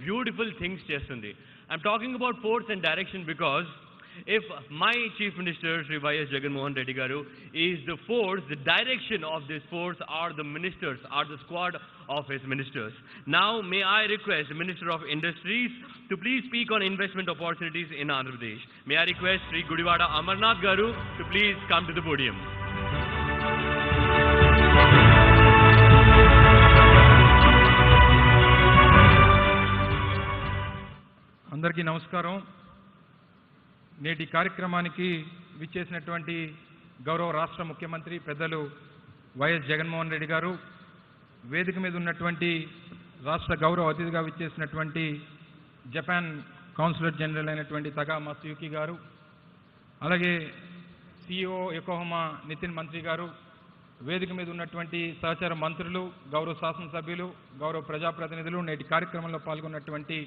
బ్యూటిఫుల్ థింగ్స్ చేస్తుంది. I'm talking about force and direction because if my Chief Minister Sri Y.S. Jaganmohan Reddy Garu is the force, the direction of this force are the ministers, are the squad of his ministers. Now may I request the Minister of Industries to please speak on investment opportunities in Andhra Pradesh. May I request Sri Gudivada Amarnath Garu to please come to the podium. అందరికీ నమస్కారం. నేటి కార్యక్రమానికి విచ్చేసినటువంటి గౌరవ రాష్ట్ర ముఖ్యమంత్రి పెద్దలు YS Jaganmohan Reddy గారు, వేదిక మీద ఉన్నటువంటి రాష్ట్ర గౌరవ అతిథిగా విచ్చేసినటువంటి జపాన్ కౌన్సిలర్ జనరల్ అయినటువంటి తగా మత్సుయుకి గారు, అలాగే సిఇఓ యొకోహమా నితిన్ మంత్రి గారు, వేదిక మీద ఉన్నటువంటి సహచర మంత్రులు, గౌరవ శాసనసభ్యులు, గౌరవ ప్రజాప్రతినిధులు, నేటి కార్యక్రమంలో పాల్గొన్నటువంటి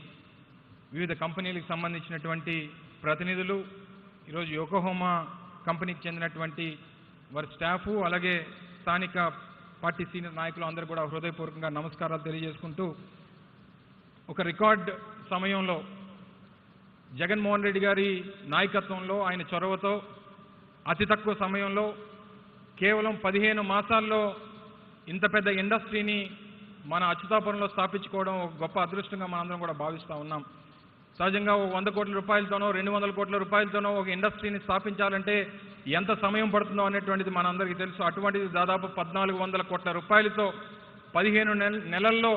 వివిధ కంపెనీలకు సంబంధించినటువంటి ప్రతినిధులు, ఈరోజు యొకోహమా కంపెనీకి చెందినటువంటి వారి స్టాఫు, అలాగే స్థానిక పార్టీ సీనియర్ నాయకులు అందరూ కూడా హృదయపూర్వకంగా నమస్కారాలు తెలియజేసుకుంటూ, ఒక రికార్డ్ సమయంలో జగన్మోహన్ రెడ్డి గారి నాయకత్వంలో, ఆయన చొరవతో అతి తక్కువ సమయంలో కేవలం 15 మాసాల్లో ఇంత పెద్ద ఇండస్ట్రీని మన అచ్యుతాపురంలో స్థాపించుకోవడం ఒక గొప్ప అదృష్టంగా మనందరం కూడా భావిస్తూ ఉన్నాం. సహజంగా 100 కోట్ల రూపాయలతోనో 200 కోట్ల రూపాయలతోనో ఒక ఇండస్ట్రీని స్థాపించాలంటే ఎంత సమయం పడుతుందో అనేటువంటిది మనందరికీ తెలుసు. అటువంటిది దాదాపు 1400 కోట్ల రూపాయలతో 15 నెలల్లో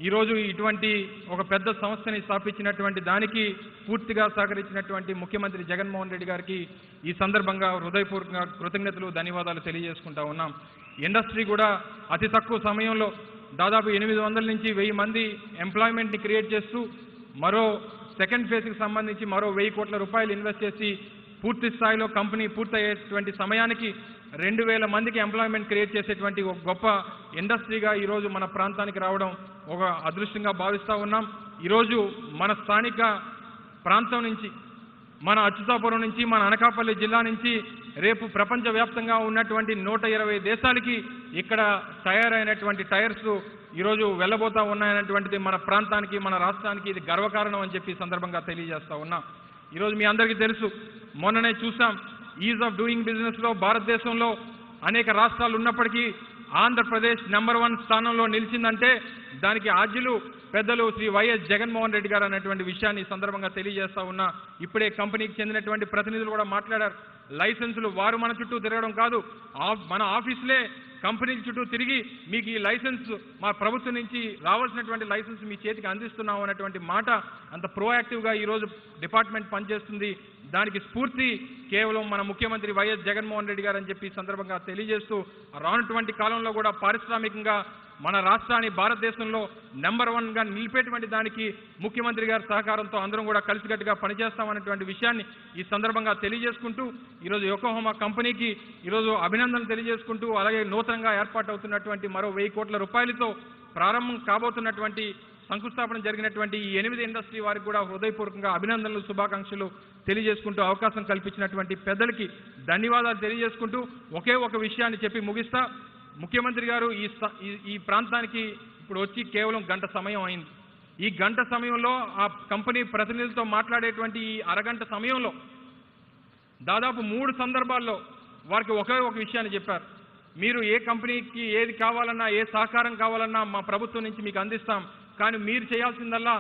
ఈరోజు ఇటువంటి ఒక పెద్ద సంస్థని స్థాపించినటువంటి దానికి పూర్తిగా సహకరించినటువంటి ముఖ్యమంత్రి జగన్మోహన్ రెడ్డి గారికి ఈ సందర్భంగా హృదయపూర్వకంగా కృతజ్ఞతలు, ధన్యవాదాలు తెలియజేసుకుంటా ఉన్నాం. ఇండస్ట్రీ కూడా అతి తక్కువ సమయంలో దాదాపు 800 నుంచి 1000 మంది ఎంప్లాయ్మెంట్ని క్రియేట్ చేస్తూ మరో సెకండ్ ఫేజ్కి సంబంధించి మరో 1000 కోట్ల రూపాయలు ఇన్వెస్ట్ చేసి పూర్తి స్థాయిలో కంపెనీ పూర్తయ్యేటువంటి సమయానికి 2000 మందికి ఎంప్లాయ్మెంట్ క్రియేట్ చేసేటువంటి ఒక గొప్ప ఇండస్ట్రీగా ఈరోజు మన ప్రాంతానికి రావడం ఒక అదృష్టంగా భావిస్తూ ఉన్నాం. ఈరోజు మన స్థానిక ప్రాంతం నుంచి, మన అచ్యుతాపురం నుంచి, మన అనకాపల్లి జిల్లా నుంచి రేపు ప్రపంచవ్యాప్తంగా ఉన్నటువంటి 120 దేశాలకి ఇక్కడ తయారైనటువంటి టైర్స్ ఈరోజు వెళ్ళబోతా ఉన్నాయనేటువంటిది మన ప్రాంతానికి, మన రాష్ట్రానికి ఇది గర్వకారణం అని చెప్పి సందర్భంగా తెలియజేస్తా ఉన్నా. ఈరోజు మీ అందరికీ తెలుసు, మొన్ననే చూసాం ఈజ్ ఆఫ్ డూయింగ్ బిజినెస్లో భారతదేశంలో అనేక రాష్ట్రాలు ఉన్నప్పటికీ ఆంధ్రప్రదేశ్ నెంబర్ 1 స్థానంలో నిలిచిందంటే దానికి ఆద్యులు పెద్దలు శ్రీ వైఎస్ జగన్మోహన్ రెడ్డి గారు అనేటువంటి విషయాన్ని సందర్భంగా తెలియజేస్తా ఉన్నా. ఇప్పుడే కంపెనీకి చెందినటువంటి ప్రతినిధులు కూడా మాట్లాడారు. లైసెన్సులు వారు మన చుట్టూ తిరగడం కాదు, మన ఆఫీసులే కంపెనీల చుట్టూ తిరిగి మీకు ఈ లైసెన్స్ మా ప్రభుత్వం నుంచి రావాల్సినటువంటి లైసెన్స్ మీ చేతికి అందిస్తున్నాం అనేటువంటి మాట, అంత ప్రోయాక్టివ్గా ఈరోజు డిపార్ట్మెంట్ పనిచేస్తుంది. దానికి స్ఫూర్తి కేవలం మన ముఖ్యమంత్రి వైఎస్ జగన్మోహన్ రెడ్డి గారు అని చెప్పి సందర్భంగా తెలియజేస్తూ, రానున్నటువంటి కాలంలో కూడా పారిశ్రామికంగా మన రాష్ట్రాన్ని భారతదేశంలో నెంబర్ 1గా నిలిపేటువంటి దానికి ముఖ్యమంత్రి గారి సహకారంతో అందరం కూడా కలిసికట్టుగా పనిచేస్తామనేటువంటి విషయాన్ని ఈ సందర్భంగా తెలియజేసుకుంటూ, ఈరోజు యొకోహమా కంపెనీకి ఈరోజు అభినందనలు తెలియజేసుకుంటూ, అలాగే నూతనంగా ఏర్పాటవుతున్నటువంటి మరో 1000 కోట్ల రూపాయలతో ప్రారంభం కాబోతున్నటువంటి శంకుస్థాపన జరిగినటువంటి ఈ 8 ఇండస్ట్రీ వారికి కూడా హృదయపూర్వకంగా అభినందనలు, శుభాకాంక్షలు తెలియజేసుకుంటూ, అవకాశం కల్పించినటువంటి పెద్దలకి ధన్యవాదాలు తెలియజేసుకుంటూ ఒకే ఒక విషయాన్ని చెప్పి ముగిస్తా. ముఖ్యమంత్రి గారు ఈ ప్రాంతానికి ఇప్పుడు వచ్చి కేవలం గంట సమయం అయింది. ఈ గంట సమయంలో ఆ కంపెనీ ప్రతినిధులతో మాట్లాడేటువంటి ఈ అరగంట సమయంలో దాదాపు 3 సందర్భాల్లో వారికి ఒకే ఒక విషయాన్ని చెప్పారు. మీరు ఏ కంపెనీకి ఏది కావాలన్నా, ఏ సహకారం కావాలన్నా మా ప్రభుత్వం నుంచి మీకు అందిస్తాం. కానీ మీరు చేయాల్సిందల్లా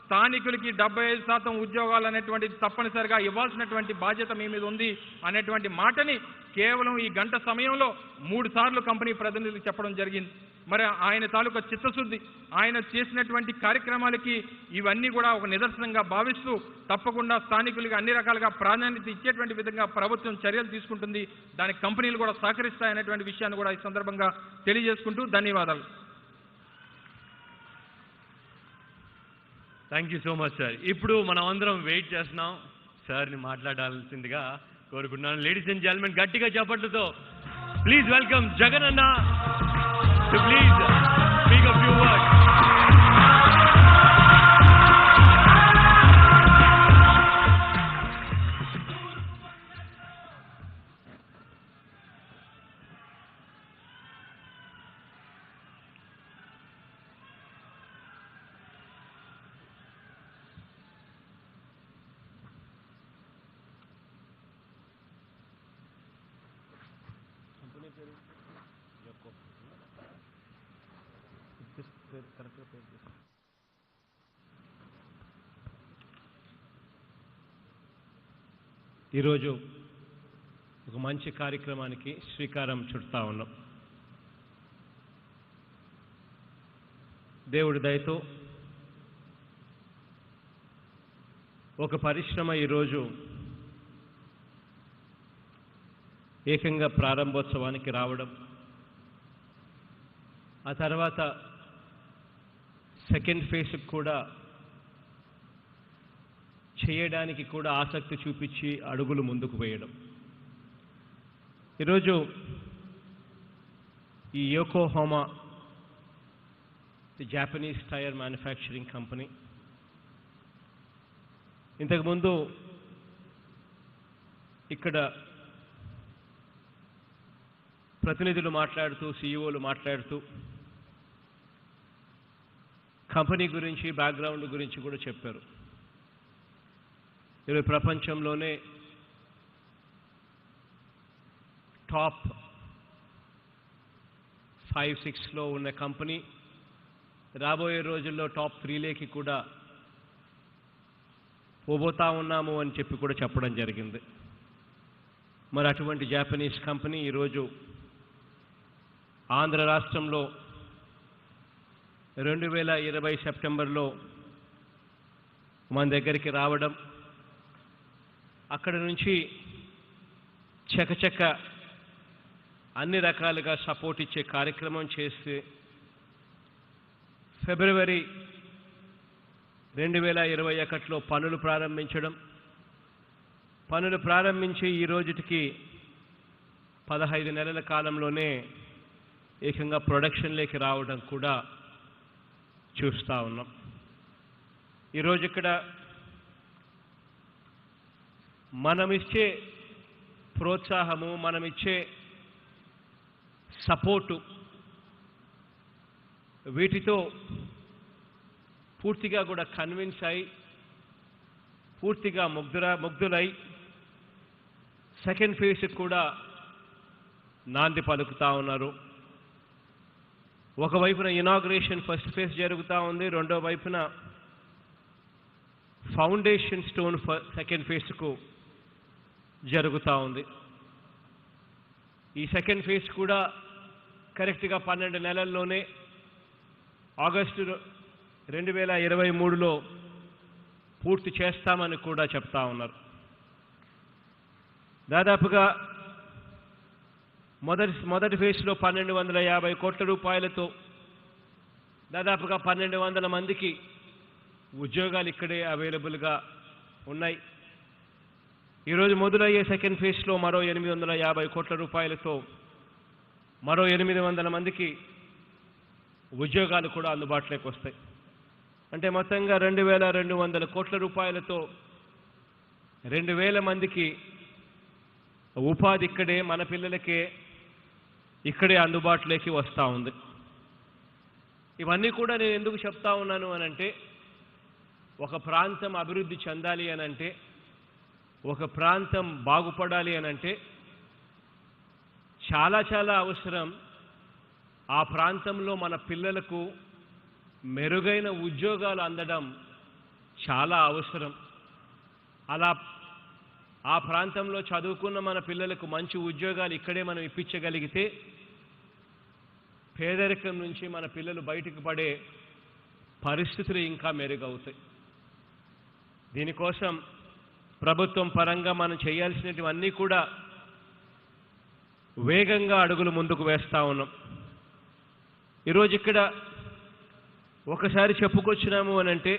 స్థానికులకి 75% ఉద్యోగాలు అనేటువంటిది తప్పనిసరిగా ఇవ్వాల్సినటువంటి బాధ్యత మీ మీద ఉంది అనేటువంటి మాటని కేవలం ఈ గంట సమయంలో 3 సార్లు కంపెనీ ప్రతినిధులకు చెప్పడం జరిగింది. మరి ఆయన తాలూకా చిత్తశుద్ధి, ఆయన చేసినటువంటి కార్యక్రమాలకి ఇవన్నీ కూడా ఒక నిదర్శనంగా భావిస్తూ తప్పకుండా స్థానికులకి అన్ని రకాలుగా ప్రాధాన్యత ఇచ్చేటువంటి విధంగా ప్రభుత్వం చర్యలు తీసుకుంటుంది. దానికి కంపెనీలు కూడా సహకరిస్తాయనేటువంటి విషయాన్ని కూడా ఈ సందర్భంగా తెలియజేసుకుంటూ ధన్యవాదాలు. Thank you so much sir. ఇప్పుడు మనం అందరం వెయిట్ చేస్తున్నాం సార్ని మాట్లాడాల్సిందిగా కోరుకుంటున్నాను. లేడీస్ అండ్ జెంట్మెన్ గట్టిగా చప్పట్లతో ప్లీజ్ వెల్కమ్ జగన్ అన్న to please speak a few words. ఈరోజు ఒక మంచి కార్యక్రమానికి శ్రీకారం చుడతా ఉన్నాం. దేవుడి దయతో ఒక పరిశ్రమ ఈరోజు ఏకంగా ప్రారంభోత్సవానికి రావడం, ఆ తర్వాత సెకండ్ ఫేజ్కి కూడా చేయడానికి కూడా ఆసక్తి చూపించి అడుగులు ముందుకు వేయడం. ఈరోజు ఈ Yokohama Japanese tyre manufacturing company ఇంతకుముందు ఇక్కడ ప్రతినిధులు మాట్లాడుతూ, సీఈఓలు మాట్లాడుతూ కంపెనీ గురించి, బ్యాక్గ్రౌండ్ గురించి కూడా చెప్పారు. ఈరోజు ప్రపంచంలోనే టాప్ 5-6లో ఉన్న కంపెనీ రాబోయే రోజుల్లో టాప్ 3లోకి కూడా పోబోతా ఉన్నాము అని చెప్పి కూడా చెప్పడం జరిగింది. మరి అటువంటి జాపనీస్ కంపెనీ ఈరోజు ఆంధ్ర రాష్ట్రంలో 2020 సెప్టెంబర్లో మన దగ్గరికి రావడం, అక్కడ నుంచి చకచక అన్ని రకాలుగా సపోర్ట్ ఇచ్చే కార్యక్రమం చేసి ఫిబ్రవరి 2021లో పనులు ప్రారంభించడం, పనులు ప్రారంభించి ఈ రోజుకి 15 నెలల కాలంలోనే ఏకంగా ప్రొడక్షన్లోకి రావడం కూడా చూస్తూ ఉన్నాం. ఈరోజు ఇక్కడ మనమిచ్చే ప్రోత్సాహము, మనమిచ్చే సపోర్టు, వీటితో పూర్తిగా కూడా కన్విన్స్ అయి, పూర్తిగా ముగ్ధులై సెకండ్ ఫేజ్కి కూడా నాంది పలుకుతూ ఉన్నారు. ఒకవైపున ఇనాగ్రేషన్ ఫస్ట్ ఫేజ్ జరుగుతూ ఉంది, రెండో వైపున ఫౌండేషన్ స్టోన్ సెకండ్ ఫేజ్కు జరుగుతూ ఉంది. ఈ సెకండ్ ఫేజ్ కూడా కరెక్ట్గా 12 నెలల్లోనే ఆగస్టు 2023లో పూర్తి చేస్తామని కూడా చెప్తా ఉన్నారు. దాదాపుగా మొదటి ఫేజ్లో 1250 కోట్ల రూపాయలతో దాదాపుగా 1200 మందికి ఉద్యోగాలు ఇక్కడే అవైలబుల్గా ఉన్నాయి. ఈరోజు మొదలయ్యే సెకండ్ ఫేజ్లో మరో 850 కోట్ల రూపాయలతో మరో 800 మందికి ఉద్యోగాలు కూడా అందుబాటులోకి వస్తాయి. అంటే మొత్తంగా 2200 కోట్ల రూపాయలతో 2000 మందికి ఉపాధి ఇక్కడే, మన పిల్లలకే ఇక్కడే అందుబాటులోకి వస్తూ ఉంది. ఇవన్నీ కూడా నేను ఎందుకు చెప్తా ఉన్నాను అనంటే, ఒక ప్రాంతం అభివృద్ధి చెందాలి అనంటే, ఒక ప్రాంతం బాగుపడాలి అనంటే చాలా చాలా అవసరం ఆ ప్రాంతంలో మన పిల్లలకు మెరుగైన ఉద్యోగాలు అందడం చాలా అవసరం. అలా ఆ ప్రాంతంలో చదువుకున్న మన పిల్లలకు మంచి ఉద్యోగాలు ఇక్కడే మనం ఇప్పించగలిగితే పేదరికం నుంచి మన పిల్లలు బయటకు పడే పరిస్థితులు ఇంకా మెరుగవుతాయి. దీనికోసం ప్రభుత్వం పరంగా మనం చేయాల్సినవన్నీ కూడా వేగంగా అడుగులు ముందుకు వేస్తూ ఉన్నాం. ఈరోజు ఇక్కడ ఒకసారి చెప్పుకొచ్చినాము అనంటే,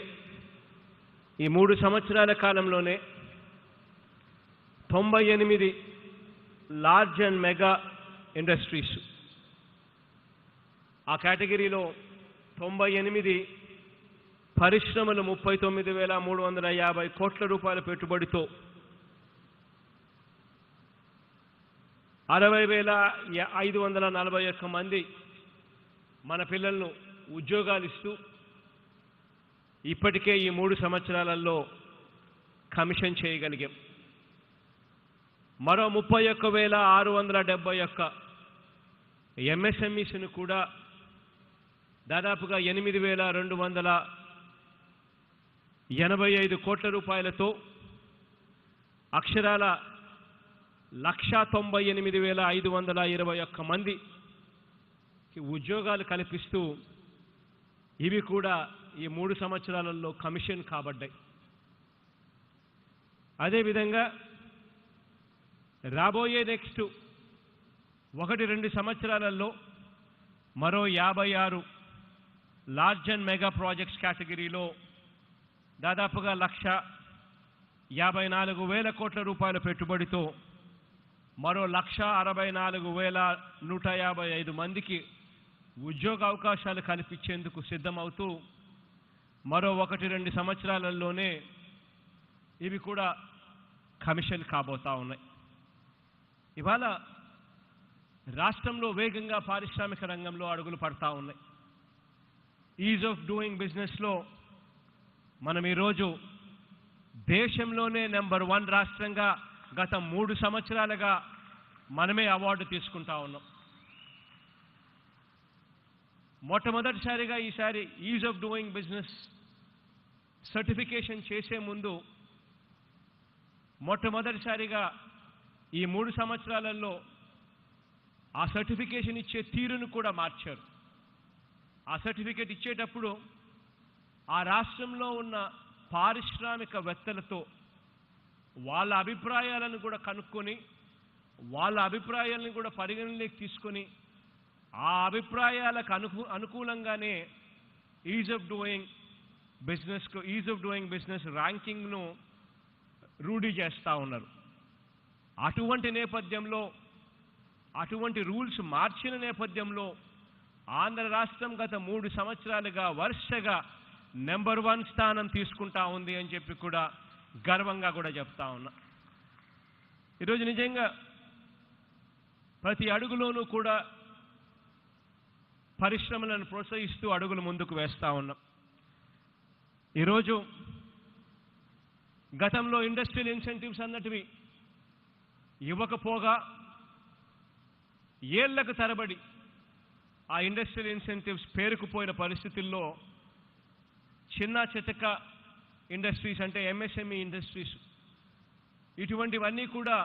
ఈ 3 సంవత్సరాల కాలంలోనే 98 లార్జ్ అండ్ మెగా ఇండస్ట్రీస్, ఆ కేటగిరీలో 98 పరిశ్రమలు 39,350 కోట్ల రూపాయల పెట్టుబడితో 60,541 మంది మన పిల్లలను ఉద్యోగాలు ఇస్తూ ఇప్పటికే ఈ 3 సంవత్సరాలలో కమిషన్ చేయగలిగాం. మరో 31,671 ఎంఎస్ఎంఈస్ను కూడా దాదాపుగా 8,285 కోట్ల రూపాయలతో అక్షరాల 1,98,521 మంది ఉద్యోగాలు కల్పిస్తూ ఇవి కూడా ఈ 3 సంవత్సరాలలో కమిషన్ కాబడ్డాయి. అదేవిధంగా రాబోయే నెక్స్ట్ 1-2 సంవత్సరాలలో మరో 56 లార్జ్ అండ్ మెగా ప్రాజెక్ట్స్ కేటగిరీలో దాదాపుగా 1,54,000 కోట్ల రూపాయల పెట్టుబడితో మరో 1,64,155 మందికి ఉద్యోగ అవకాశాలు కల్పించేందుకు సిద్ధమవుతూ మరో 1-2 సంవత్సరాలలోనే ఇవి కూడా కమిషన్ కాబోతా ఉన్నాయి. ఇవాళ రాష్ట్రంలో వేగంగా పారిశ్రామిక రంగంలో అడుగులు పడతా ఉన్నాయి. ఈజ్ ఆఫ్ డూయింగ్ బిజినెస్లో మనం ఈరోజు దేశంలోనే నెంబర్ 1 రాష్ట్రంగా గత 3 సంవత్సరాలుగా మనమే అవార్డు తీసుకుంటా ఉన్నాం. మొట్టమొదటిసారిగా ఈసారి is of doing business certification చేసే ముందు మొట్టమొదటిసారిగా ఈ 3 సంవత్సరాలలో ఆ సర్టిఫికేషన్ ఇచ్చే తీరును కూడా మార్చారు. ఆ సర్టిఫికేట్ ఇచ్చేటప్పుడు ఆ రాష్ట్రంలో ఉన్న పారిశ్రామికవేత్తలతో వాళ్ళ అభిప్రాయాలను కూడా కనుక్కొని వాళ్ళ అభిప్రాయాలను కూడా పరిగణలోకి తీసుకొని ఆ అభిప్రాయాలకు అనుకూలంగానే ఈజ్ ఆఫ్ డూయింగ్ బిజినెస్ ర్యాంకింగ్ను రూఢీ చేస్తూ ఉన్నారు. అటువంటి నేపథ్యంలో అటువంటి రూల్స్ మార్చిన నేపథ్యంలో ఆంధ్ర రాష్ట్రం గత 3 సంవత్సరాలుగా వరుసగా నెంబర్ 1 స్థానం తీసుకుంటా ఉంది అని చెప్పి కూడా గర్వంగా కూడా చెప్తా ఉన్నా. ఈరోజు నిజంగా ప్రతి అడుగులోనూ కూడా పరిశ్రమలను ప్రోత్సహిస్తూ అడుగులు ముందుకు వేస్తూ ఉన్నాం. ఈరోజు గతంలో ఇండస్ట్రియల్ ఇన్సెంటివ్స్ అన్నటివి ఇవ్వకపోగా ఏళ్లకు తరబడి ఆ ఇండస్ట్రియల్ ఇన్సెంటివ్స్ పేరుకుపోయిన పరిస్థితుల్లో చిన్న చితక ఇండస్ట్రీస్ అంటే ఎంఎస్ఎంఈ ఇండస్ట్రీస్ ఇటువంటివన్నీ కూడా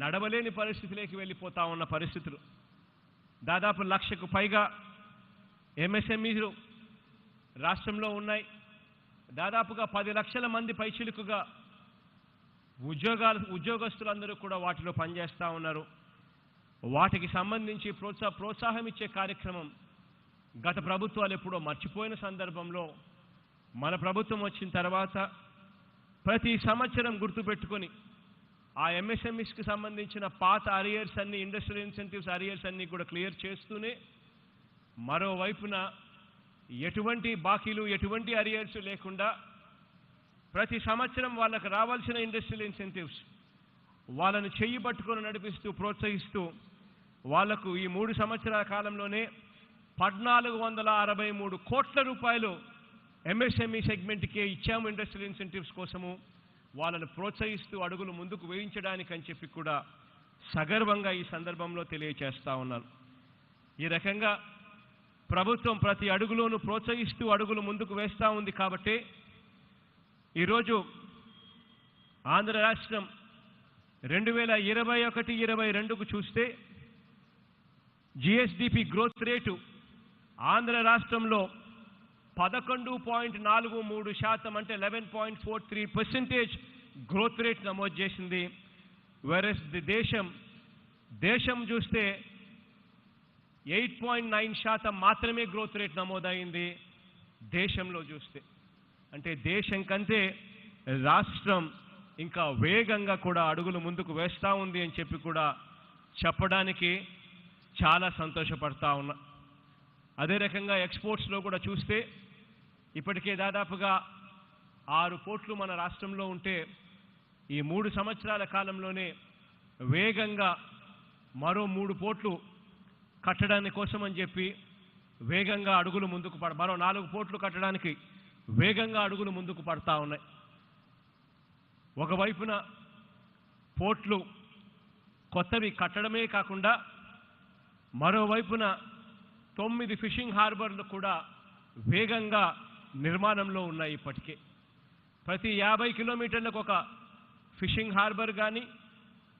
నడవలేని పరిస్థితిలోకి వెళ్ళిపోతా ఉన్న పరిస్థితులు. దాదాపు 1,00,000కు పైగా ఎంఎస్ఎంఈలు రాష్ట్రంలో ఉన్నాయి. దాదాపుగా 10 లక్షల మంది పైచిలుకుగా ఉద్యోగస్తులందరూ కూడా వాటిలో పనిచేస్తూ ఉన్నారు. వాటికి సంబంధించి ప్రోత్సాహం ఇచ్చే కార్యక్రమం గత ప్రభుత్వాలు ఎప్పుడో మర్చిపోయిన సందర్భంలో మన ప్రభుత్వం వచ్చిన తర్వాత ప్రతి సంవత్సరం గుర్తుపెట్టుకొని ఆ ఎంఎస్ఎంఈస్కి సంబంధించిన పాత అరియర్స్ అన్ని ఇండస్ట్రియల్ ఇన్సెంటివ్స్ అరియర్స్ అన్ని కూడా క్లియర్ చేస్తూనే మరోవైపున ఎటువంటి బాకీలు ఎటువంటి అరియర్స్ లేకుండా ప్రతి సంవత్సరం వాళ్ళకు రావాల్సిన ఇండస్ట్రియల్ ఇన్సెంటివ్స్ వాళ్ళను చెయ్యి పట్టుకొని నడిపిస్తూ ప్రోత్సహిస్తూ వాళ్లకు ఈ 3 సంవత్సరాల కాలంలోనే 1463 కోట్ల రూపాయలు ఎంఎస్ఎంఈ సెగ్మెంట్కే ఇచ్చాము ఇండస్ట్రియల్ ఇన్సెంటివ్స్ కోసము, వాళ్ళను ప్రోత్సహిస్తూ అడుగులు ముందుకు వేయించడానికి అని చెప్పి కూడా సగర్వంగా ఈ సందర్భంలో తెలియచేస్తా ఉన్నాను. ఈ రకంగా ప్రభుత్వం ప్రతి అడుగులోనూ ప్రోత్సహిస్తూ అడుగులు ముందుకు వేస్తూ ఉంది. కాబట్టి ఈరోజు ఆంధ్ర రాష్ట్రం 2021-22కు చూస్తే జిఎస్డిపి గ్రోత్ రేటు ఆంధ్ర రాష్ట్రంలో 11.43% అంటే 11.43% గ్రోత్ రేట్ నమోదు చేసింది. వెరస్ దేశం చూస్తే 8.9% మాత్రమే గ్రోత్ రేట్ నమోదైంది దేశంలో చూస్తే. అంటే దేశం కంటే రాష్ట్రం ఇంకా వేగంగా కూడా అడుగులు ముందుకు వేస్తూ ఉంది అని చెప్పి కూడా చెప్పడానికి చాలా సంతోషపడతా ఉన్నా. అదే రకంగా ఎక్స్పోర్ట్స్లో కూడా చూస్తే ఇప్పటికే దాదాపుగా 6 పోర్ట్లు మన రాష్ట్రంలో ఉంటే ఈ 3 సంవత్సరాల కాలంలోనే వేగంగా మరో 3 పోర్ట్లు కట్టడానికి కోసం అని చెప్పి వేగంగా అడుగులు ముందుకు మరో 4 పోర్ట్లు కట్టడానికి వేగంగా అడుగులు ముందుకు పడతా ఉన్నాయి. ఒకవైపున పోర్ట్లు కొత్తవి కట్టడమే కాకుండా మరోవైపున 9 ఫిషింగ్ హార్బర్లు కూడా వేగంగా నిర్మాణంలో ఉన్నాయి. ఇప్పటికే ప్రతి 50 కిలోమీటర్లకు ఒక ఫిషింగ్ హార్బర్ కానీ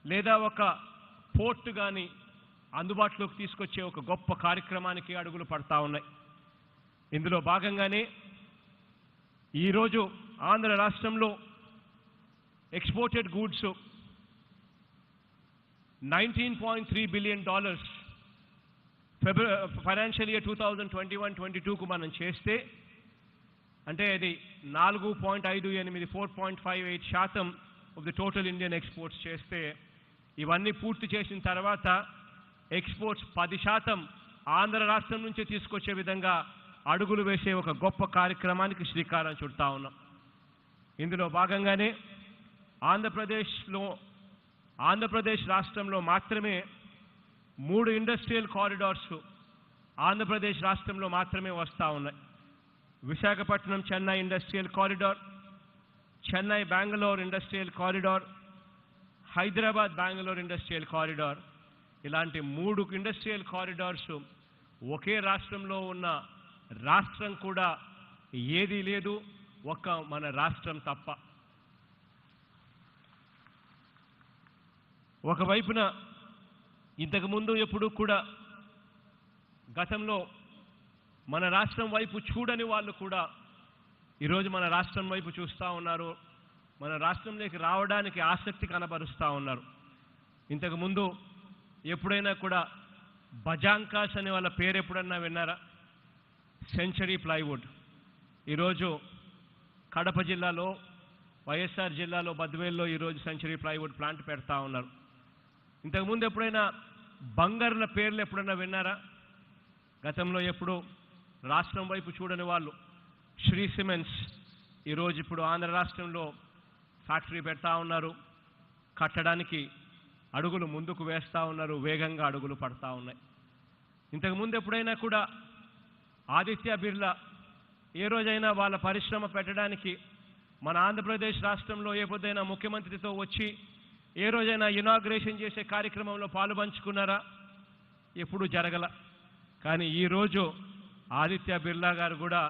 లేదా ఒక పోర్ట్ కానీ అందుబాటులోకి తీసుకొచ్చే ఒక గొప్ప కార్యక్రమానికి అడుగులు పడతా ఉన్నాయి. ఇందులో భాగంగానే ఈరోజు ఆంధ్ర రాష్ట్రంలో exported goods $19.3 billion financial year 2021-22కు మనం చేస్తే అంటే అది 4.58% of the total Indian exports చేస్తే, ఇవన్నీ పూర్తి చేసిన తర్వాత ఎక్స్పోర్ట్స్ 10% ఆంధ్ర రాష్ట్రం నుంచి తీసుకొచ్చే విధంగా అడుగులు వేసే ఒక గొప్ప కార్యక్రమానికి శ్రీకారం చుడతా ఉన్నాం. ఇందులో భాగంగానే ఆంధ్రప్రదేశ్ రాష్ట్రంలో మాత్రమే 3 ఇండస్ట్రియల్ కారిడార్స్ ఆంధ్రప్రదేశ్ రాష్ట్రంలో మాత్రమే వస్తూ ఉన్నాయి. Visakhapatnam Chennai industrial corridor, Chennai Bengaluru industrial corridor, Hyderabad Bengaluru industrial corridor, ఇలాంటి 3 ఇండస్ట్రియల్ కారిడార్స్ ఒకే రాష్ట్రంలో ఉన్న రాష్ట్రం కూడా ఏదీ లేదు, ఒక్క మన రాష్ట్రం తప్ప. ఒకవైపున ఇంతకుముందు ఎప్పుడూ కూడా గతంలో మన రాష్ట్రం వైపు చూడని వాళ్ళు కూడా ఈరోజు మన రాష్ట్రం వైపు చూస్తూ ఉన్నారు, మన రాష్ట్రంలోకి రావడానికి ఆసక్తి కనబరుస్తూ ఉన్నారు. ఇంతకుముందు ఎప్పుడైనా కూడా బజాంకాస్ అనే వాళ్ళ పేరు ఎప్పుడన్నా విన్నారా? సెంచరీ ప్లైవుడ్ ఈరోజు కడప జిల్లాలో, వైఎస్ఆర్ జిల్లాలో బద్వేల్లో ఈరోజు సెంచరీ ప్లైవుడ్ ప్లాంట్ పెడతా ఉన్నారు. ఇంతకుముందు ఎప్పుడైనా బంగారుల పేర్లు ఎప్పుడన్నా విన్నారా? గతంలో ఎప్పుడు రాష్ట్రం వైపు చూడని వాళ్ళు శ్రీ సిమెంట్స్ ఈరోజు ఇప్పుడు ఆంధ్ర రాష్ట్రంలో ఫ్యాక్టరీ పెడతా ఉన్నారు, కట్టడానికి అడుగులు ముందుకు వేస్తూ ఉన్నారు, వేగంగా అడుగులు పడతా ఉన్నాయి. ఇంతకుముందు ఎప్పుడైనా కూడా ఆదిత్య బిర్లా ఏ రోజైనా వాళ్ళ పరిశ్రమ పెట్టడానికి మన ఆంధ్రప్రదేశ్ రాష్ట్రంలో ఏ పొద్దైనా ముఖ్యమంత్రితో వచ్చి ఏ రోజైనా ఇనాగ్రేషన్ చేసే కార్యక్రమంలో పాలుపంచుకున్నారా? ఎప్పుడూ జరగల. కానీ ఈరోజు ఆదిత్య బిర్లా గారు కూడా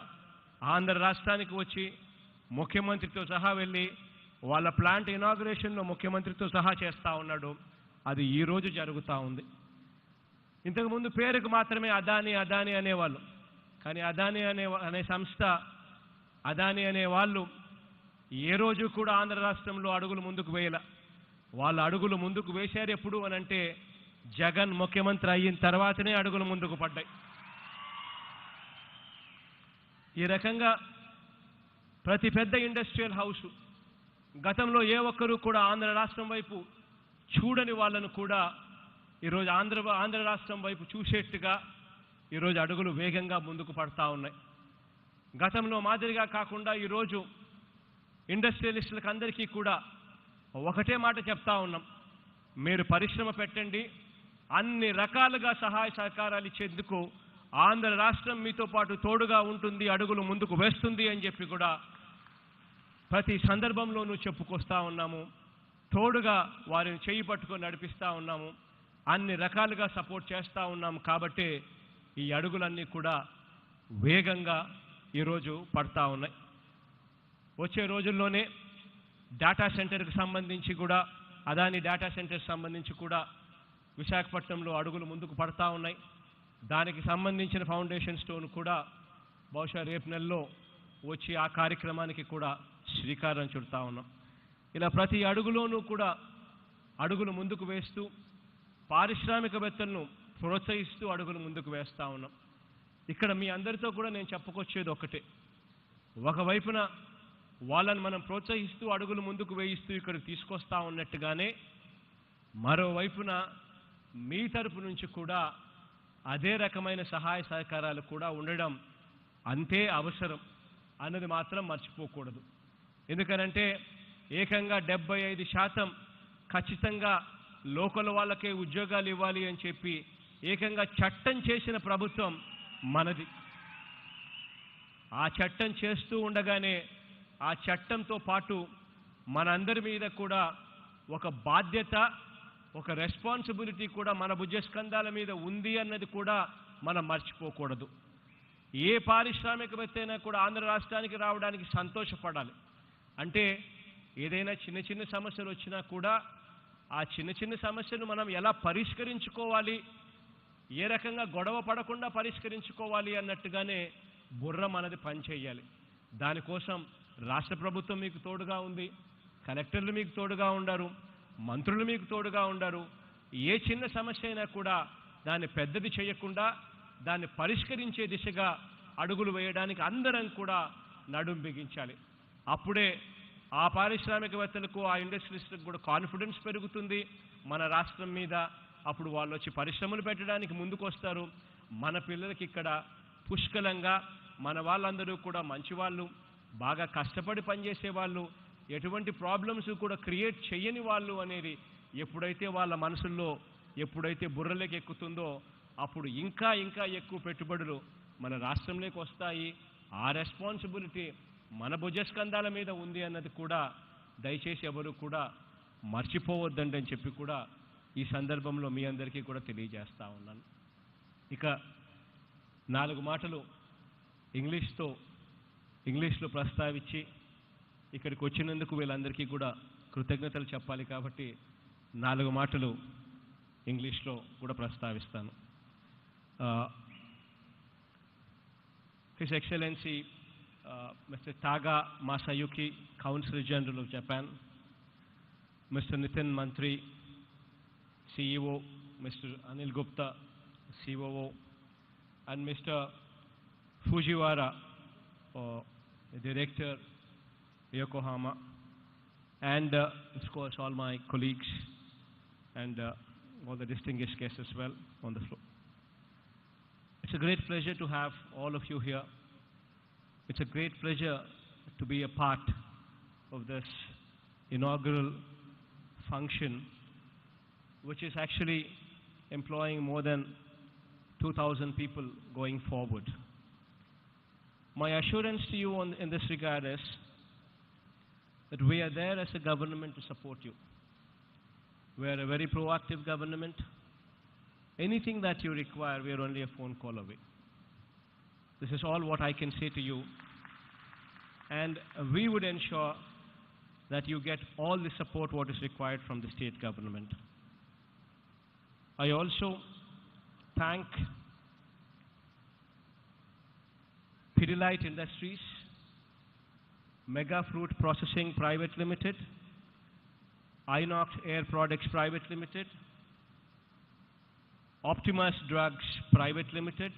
ఆంధ్ర రాష్ట్రానికి వచ్చి ముఖ్యమంత్రితో సహా వెళ్ళి వాళ్ళ ప్లాంట్ ఇనాగ్రేషన్లో ముఖ్యమంత్రితో సహా చేస్తూ ఉన్నాడు. అది ఈరోజు జరుగుతూ ఉంది. ఇంతకుముందు పేరుకు మాత్రమే అదానీ అనేవాళ్ళు, కానీ అదానీ అనే సంస్థ, అదానీ అనే వాళ్ళు ఏ రోజు కూడా ఆంధ్ర రాష్ట్రంలో అడుగులు ముందుకు వేయల. వాళ్ళ అడుగులు ముందుకు వేశారు ఎప్పుడు అనంటే జగన్ ముఖ్యమంత్రి అయిన తర్వాతనే అడుగులు ముందుకు పడ్డాయి. ఈ రకంగా ప్రతి పెద్ద ఇండస్ట్రియల్ హౌస్ గతంలో ఏ ఒక్కరూ కూడా ఆంధ్ర రాష్ట్రం వైపు చూడని వాళ్ళను కూడా ఈరోజు ఆంధ్ర రాష్ట్రం వైపు చూసేట్టుగా ఈరోజు అడుగులు వేగంగా ముందుకు పడతా ఉన్నాయి. గతంలో మాదిరిగా కాకుండా ఈరోజు ఇండస్ట్రియలిస్టులకు అందరికీ కూడా ఒకటే మాట చెప్తా ఉన్నాం, మీరు పరిశ్రమ పెట్టండి, అన్ని రకాలుగా సహాయ సహకారాలు ఇచ్చేందుకు ఆంధ్ర రాష్ట్రం మీతో పాటు తోడుగా ఉంటుంది, అడుగులు ముందుకు వేస్తుంది అని చెప్పి కూడా ప్రతి సందర్భంలోనూ చెప్పుకొస్తా ఉన్నాము. తోడుగా వారిని చేయి పట్టుకొని నడిపిస్తూ ఉన్నాము. అన్ని రకాలుగా సపోర్ట్ చేస్తూ ఉన్నాము. కాబట్టి ఈ అడుగులన్నీ కూడా వేగంగా ఈరోజు పడతా ఉన్నాయి. వచ్చే రోజుల్లోనే డేటా సెంటర్కి సంబంధించి కూడా, అదాని డేటా సెంటర్కి సంబంధించి కూడా విశాఖపట్నంలో అడుగులు ముందుకు పడతా ఉన్నాయి. దానికి సంబంధించిన ఫౌండేషన్ స్టోన్ కూడా బహుశా రేపు నెలలో వచ్చి ఆ కార్యక్రమానికి కూడా శ్రీకారం చుడతా ఉన్నాం. ఇలా ప్రతి అడుగులోనూ కూడా అడుగులు ముందుకు వేస్తూ పారిశ్రామికవేత్తలను ప్రోత్సహిస్తూ అడుగులు ముందుకు వేస్తూ ఉన్నాం. ఇక్కడ మీ అందరితో కూడా నేను చెప్పుకొచ్చేది ఒకటే, ఒకవైపున వాళ్ళని మనం ప్రోత్సహిస్తూ అడుగులు ముందుకు వేయిస్తూ ఇక్కడికి తీసుకొస్తా ఉన్నట్టుగానే మరోవైపున మీ తరపు నుంచి కూడా అదే రకమైన సహాయ సహకారాలు కూడా ఉండడం అంతే అవసరం అన్నది మాత్రం మర్చిపోకూడదు. ఎందుకనంటే ఏకంగా 75% ఖచ్చితంగా లోకల్ వాళ్ళకే ఉద్యోగాలు ఇవ్వాలి అని చెప్పి ఏకంగా చట్టం చేసిన ప్రభుత్వం మనది. ఆ చట్టం చేస్తూ ఉండగానే ఆ చట్టంతో పాటు మనందరి మీద కూడా ఒక బాధ్యత, ఒక రెస్పాన్సిబిలిటీ కూడా మన భుజస్కంధాల మీద ఉంది అన్నది కూడా మనం మర్చిపోకూడదు. ఏ పారిశ్రామికవేత్త అయినా కూడా ఆంధ్ర రాష్ట్రానికి రావడానికి సంతోషపడాలి. అంటే ఏదైనా చిన్న చిన్న సమస్యలు వచ్చినా కూడా ఆ చిన్న చిన్న సమస్యను మనం ఎలా పరిష్కరించుకోవాలి, ఏ రకంగా గొడవ పడకుండా పరిష్కరించుకోవాలి అన్నట్టుగానే బుర్ర మనది పనిచేయాలి. దానికోసం రాష్ట్ర ప్రభుత్వం మీకు తోడుగా ఉంది, కలెక్టర్లు మీకు తోడుగా ఉండారు, మంత్రులు మీకు తోడుగా ఉండారు. ఏ చిన్న సమస్య అయినా కూడా దాన్ని పెద్దది చేయకుండా దాన్ని పరిష్కరించే దిశగా అడుగులు వేయడానికి అందరం కూడా నడుం బిగించాలి. అప్పుడే ఆ పారిశ్రామికవేత్తలకు, ఆ ఇండస్ట్రీస్లకు కూడా కాన్ఫిడెన్స్ పెరుగుతుంది మన రాష్ట్రం మీద. అప్పుడు వాళ్ళు వచ్చి పరిశ్రమలు పెట్టడానికి ముందుకు వస్తారు. మన పిల్లలకి ఇక్కడ పుష్కలంగా మన వాళ్ళందరూ కూడా మంచివాళ్ళు, బాగా కష్టపడి పనిచేసే వాళ్ళు, ఎటువంటి ప్రాబ్లమ్స్ కూడా క్రియేట్ చేయని వాళ్ళు అనేది ఎప్పుడైతే వాళ్ళ మనసుల్లో, ఎప్పుడైతే బుర్రలోకి ఎక్కుతుందో అప్పుడు ఇంకా ఇంకా ఎక్కువ పెట్టుబడులు మన రాష్ట్రంలోకి వస్తాయి. ఆ రెస్పాన్సిబిలిటీ మన భుజస్కంధాల మీద ఉంది అన్నది కూడా దయచేసి ఎవరు కూడా మర్చిపోవద్దండి అని చెప్పి కూడా ఈ సందర్భంలో మీ అందరికీ కూడా తెలియజేస్తా ఉన్నాను. ఇక 4 మాటలు ఇంగ్లీష్లో ప్రస్తావించి ఇక్కడికి వచ్చినందుకు వీళ్ళందరికీ కూడా కృతజ్ఞతలు చెప్పాలి. కాబట్టి 4 మాటలు ఇంగ్లీష్లో కూడా ప్రస్తావిస్తాను. His Excellency Mr. Taga Masayuki, Consul General of Japan, Mr. Nitin Mantri, CEO, Mr. Anil Gupta, COO, and Mr. Fujiwara, Director, Yokohama, and of course all my colleagues and all the distinguished guests as well on the floor. It's a great pleasure to have all of you here. It's a great pleasure to be a part of this inaugural function, which is actually employing more than 2,000 people going forward. My assurance to you in this regard is that we are there as a government to support you. We are a very proactive government. Anything that you require, we are only a phone call away. This is all what I can say to you. And we would ensure that you get all the support what is required from the state government. I also thank Pidilite Industries, Mega Fruit Processing Private Limited, Inox Air Products Private Limited, Optimus Drugs Private Limited,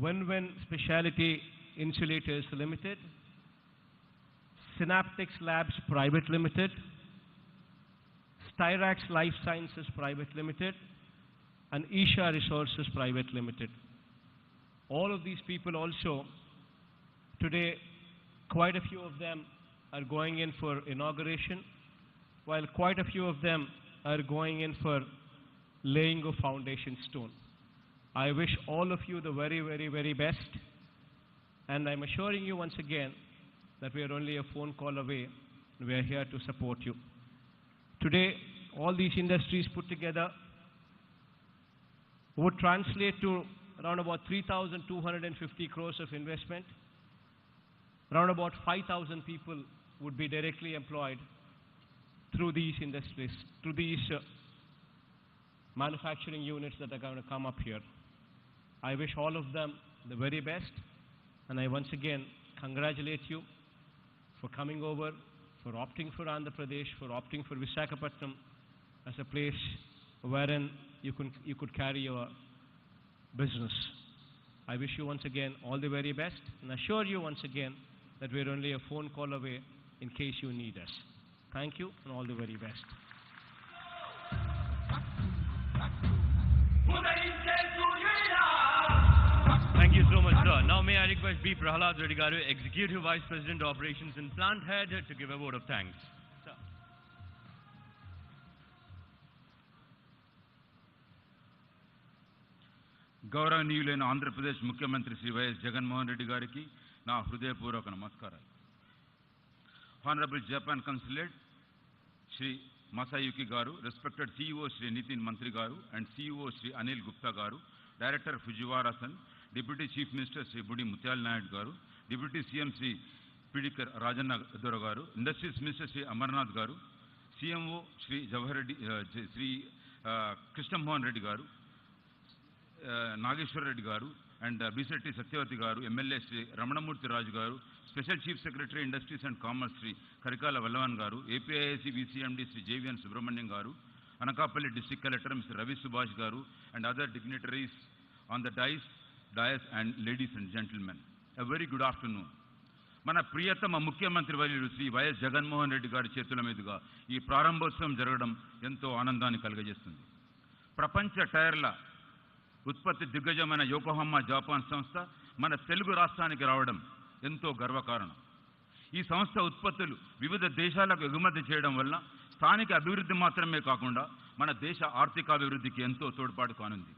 Win-Win Specialty Insulators Limited, Synaptics Labs Private Limited, Styrax Life Sciences Private Limited, and Isha Resources Private Limited. All of these people also, today, quite a few of them are going in for inauguration, while quite a few of them are going in for laying a foundation stone. I wish all of you the very, very, very best. And I'm assuring you once again that we are only a phone call away. We are here to support you. Today, all these industries put together would translate to around about 3,250 crores of investment. Around about 5,000 people would be directly employed through these industries, through these manufacturing units that are going to come up here. I wish all of them the very best, and I once again congratulate you for coming over, for opting for Andhra Pradesh, for opting for Visakhapatnam as a place wherein you could carry your business. I wish you once again all the very best, and assure you once again that we're only a phone call away in case you need us. Thank you, and all the very best. Thank you so much, sir. Now may I request B. Prahalad Reddy Garu, Executive Vice President Operations and Plant Head, to give a vote of thanks. Sir. గౌరవనీయులైన ఆంధ్రప్రదేశ్ ముఖ్యమంత్రి Shri YS Jaganmohan Reddy గారికి నా హృదయపూర్వక నమస్కారాలు. Honourable Japan consulate Shri Masayuki garu, respected CEO Shri Nitin Mantri garu and CEO Shri Anil Gupta garu, director Fujiwara san, deputy chief minister Shri Budi Mutyala Naidu garu, deputy CM Shri Pidikar Rajanna Dora garu, industries minister Shri Amarnath గారు, CMO Shri Jawahar Reddy Shri Krishnamohan Reddy గారు, నాగేశ్వర రెడ్డి గారు and Bisetti Satyavathi గారు, MLA Shri Ramanamurthy Raju garu, special chief secretary industries and commerce Shri Karikala Valaven garu, APIIC VCMD Shri JVN Subrahmanyam garu, Anakapalli district collector mister Ravi Subhash garu and other dignitaries on the dais and ladies and gentlemen, a very good afternoon. మన ప్రియతమ ముఖ్యమంత్రి వర్యులు Shri YS Jaganmohan Reddy గారి చేతుల మీదుగా ఈ ప్రారంభోత్సవం జరగడం ఎంతో ఆనందాన్ని కలుగజేస్తుంది. ప్రపంచ టైర్ల ఉత్పత్తి దిగ్గజమైన యోకోహామా జపాన్ సంస్థ మన తెలుగు రాష్ట్రానికి రావడం ఎంతో గర్వకారణం. ఈ సంస్థ ఉత్పత్తులు వివిధ దేశాలకు ఎగుమతి చేయడం వల్ల స్థానిక అభివృద్ధి మాత్రమే కాకుండా మన దేశ ఆర్థికాభివృద్ధికి ఎంతో తోడ్పాటు కానుంది.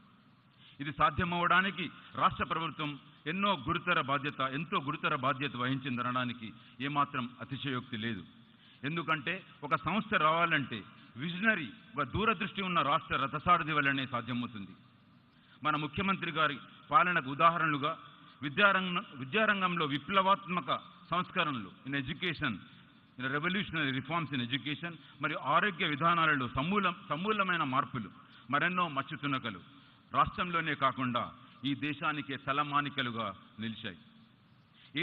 ఇది సాధ్యమవడానికి రాష్ట్ర ప్రభుత్వం ఎంతో గురుతర బాధ్యత వహించిందనడానికి ఏమాత్రం అతిశయోక్తి లేదు. ఎందుకంటే ఒక సంస్థ రావాలంటే విజనరీ, ఒక దూరదృష్టి ఉన్న రాష్ట్ర రథసారథి వల్లనే సాధ్యమవుతుంది. మన ముఖ్యమంత్రి గారి పాలనకు ఉదాహరణలుగా విద్యారంగంలో విప్లవాత్మక సంస్కరణలు in education, in revolutionary reforms in education మరియు ఆరోగ్య విధానాలలో సమూలమైన మార్పులు, మరెన్నో మచ్చుతునకలు రాష్ట్రంలోనే కాకుండా ఈ దేశానికే తలమానికలుగా నిలిచాయి.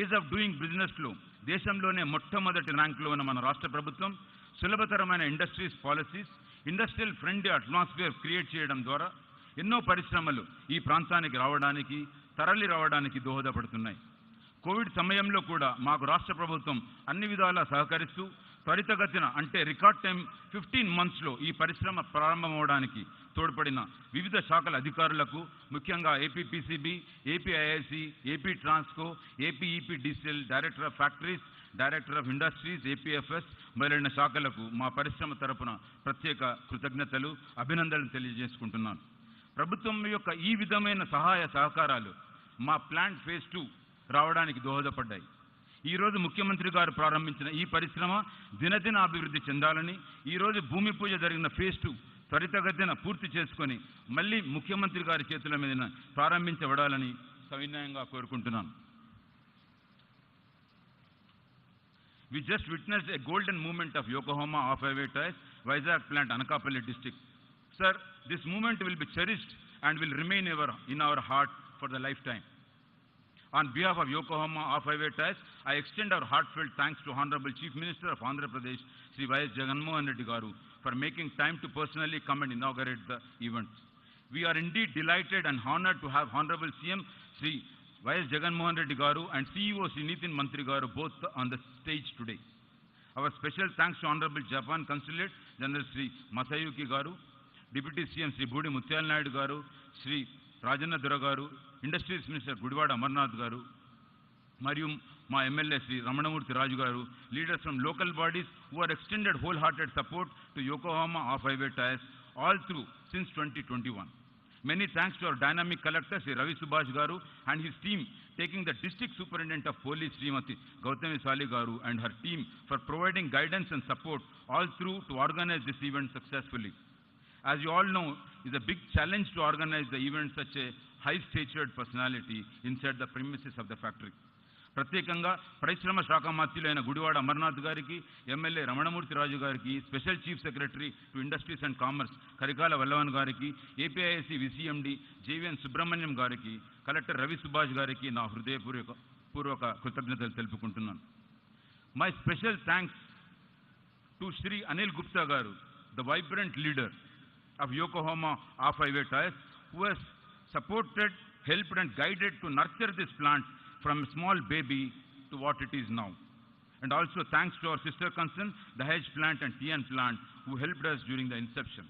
ఈజ్ ఆఫ్ డూయింగ్ బిజినెస్లో దేశంలోనే మొట్టమొదటి ర్యాంకులో ఉన్న మన రాష్ట్ర ప్రభుత్వం సులభతరమైన industries policies, industrial friendly atmosphere create చేయడం ద్వారా ఎన్నో పరిశ్రమలు ఈ ప్రాంతానికి తరలి రావడానికి దోహదపడుతున్నాయి. కోవిడ్ సమయంలో కూడా మాకు రాష్ట్ర ప్రభుత్వం అన్ని విధాలా సహకరిస్తూ త్వరితగతిన అంటే రికార్డ్ టైం 15 monthsలో ఈ పరిశ్రమ ప్రారంభమవడానికి తోడ్పడిన వివిధ శాఖల అధికారులకు, ముఖ్యంగా APPCB, APIIC, AP Transco, APEPDCL, director of factories, director of industries, APFS మొదలైన శాఖలకు మా పరిశ్రమ తరపున ప్రత్యేక కృతజ్ఞతలు, అభినందనలు తెలియజేసుకుంటున్నాను. ప్రభుత్వం యొక్క ఈ విధమైన సహాయ సహకారాలు మా ప్లాంట్ ఫేజ్ 2 రావడానికి దోహదపడ్డాయి. ఈరోజు ముఖ్యమంత్రి గారు ప్రారంభించిన ఈ పరిశ్రమ దినదిన అభివృద్ధి చెందాలని, ఈరోజు భూమి పూజ జరిగిన ఫేజ్ 2 త్వరితగతిన పూర్తి చేసుకొని మళ్ళీ ముఖ్యమంత్రి గారి చేతుల మీద ప్రారంభించబడాలని సవినయంగా కోరుకుంటున్నాను. We just witnessed a golden moment of Yokohama off-highway tires, Vizag plant, Anakapalli district. Sir, this moment will be cherished and will remain in our heart for the lifetime. On behalf of Yokohama off-highway tires, I extend our heartfelt thanks to Honorable Chief Minister of Andhra Pradesh, Sri Y.S. Jaganmohan Reddy Garu, for making time to personally come and inaugurate the event. We are indeed delighted and honored to have Honorable CM Sri Y.S. Jaganmohan Reddy Garu and CEO Sri Nitin Mantri Garu both on the stage today. Our special thanks to Honorable Japan Consulate General Sri Masayuki Garu, Deputy CM Sri Budi Mutyal Naidu Garu, Sri Rajanna Dora garu, industries minister Gudivada Amarnath గారు మరియు మా MLA Shri Ramanamurthy Raju garu, leaders from local bodies who are extended whole hearted support to Yokohama off highway tyres all through since 2021. Many thanks to our dynamic collector, Sri Ravi Subhash Garu, and his team, taking the District Superintendent of Police, Srimati Gautami Sali Garu, and her team for providing guidance and support all through to organize this event successfully. As you all know, it's a big challenge to organize the event such a high-statured personality inside the premises of the factory. ప్రత్యేకంగా పరిశ్రమ శాఖ మంత్రులైన గుడివాడ అమర్నాథ్ గారికి, MLA Ramanamurthy రాజు గారికి, special chief secretary to industries and commerce Karikala Vallavan గారికి, APIIC విసిఎండి JVN Subrahmanyam గారికి, collector Ravi Subhash గారికి నా హృదయపూర్వక కృతజ్ఞతలు తెలుపుకుంటున్నాను. My special thanks to Shri Anil Gupta garu, the vibrant leader of Yokohama off-highway tires, who has supported, helped and guided to nurture this plant from a small baby to what it is now. And also thanks to our sister concern, the Hedge plant and TN plant, who helped us during the inception.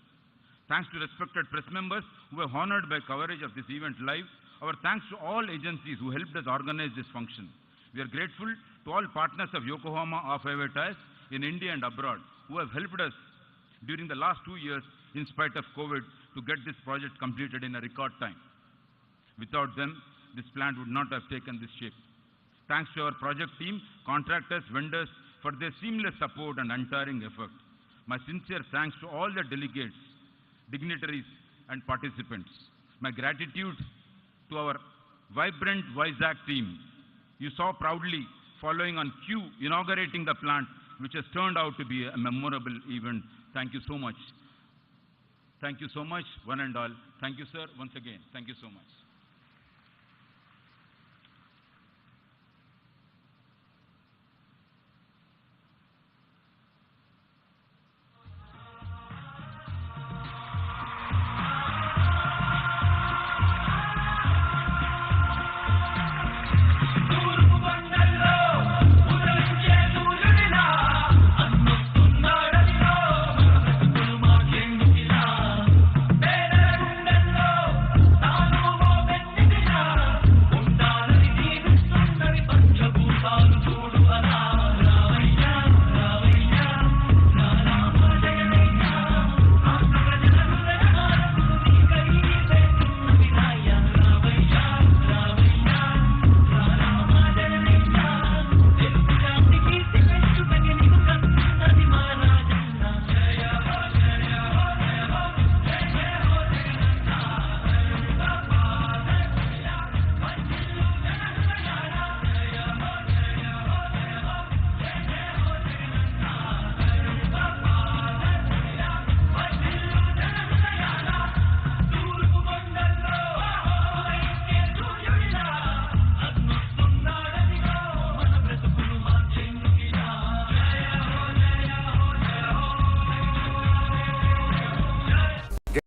Thanks to respected press members who were honored by coverage of this event live. Our thanks to all agencies who helped us organize this function. We are grateful to all partners of Yokohama off-highway tires in India and abroad, who have helped us during the last 2 years in spite of COVID to get this project completed in a record time. Without them, this plant would not have taken this shape. Thanks to our project team, contractors, vendors for their seamless support and untiring effort. My sincere thanks to all the delegates, dignitaries and participants. My gratitude to our vibrant Vizag team. You saw proudly following on cue inaugurating the plant, which has turned out to be a memorable event. Thank you so much. Thank you so much, one and all. Thank you, sir, once again. Thank you so much.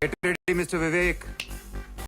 Get ready, Mr. Vivek.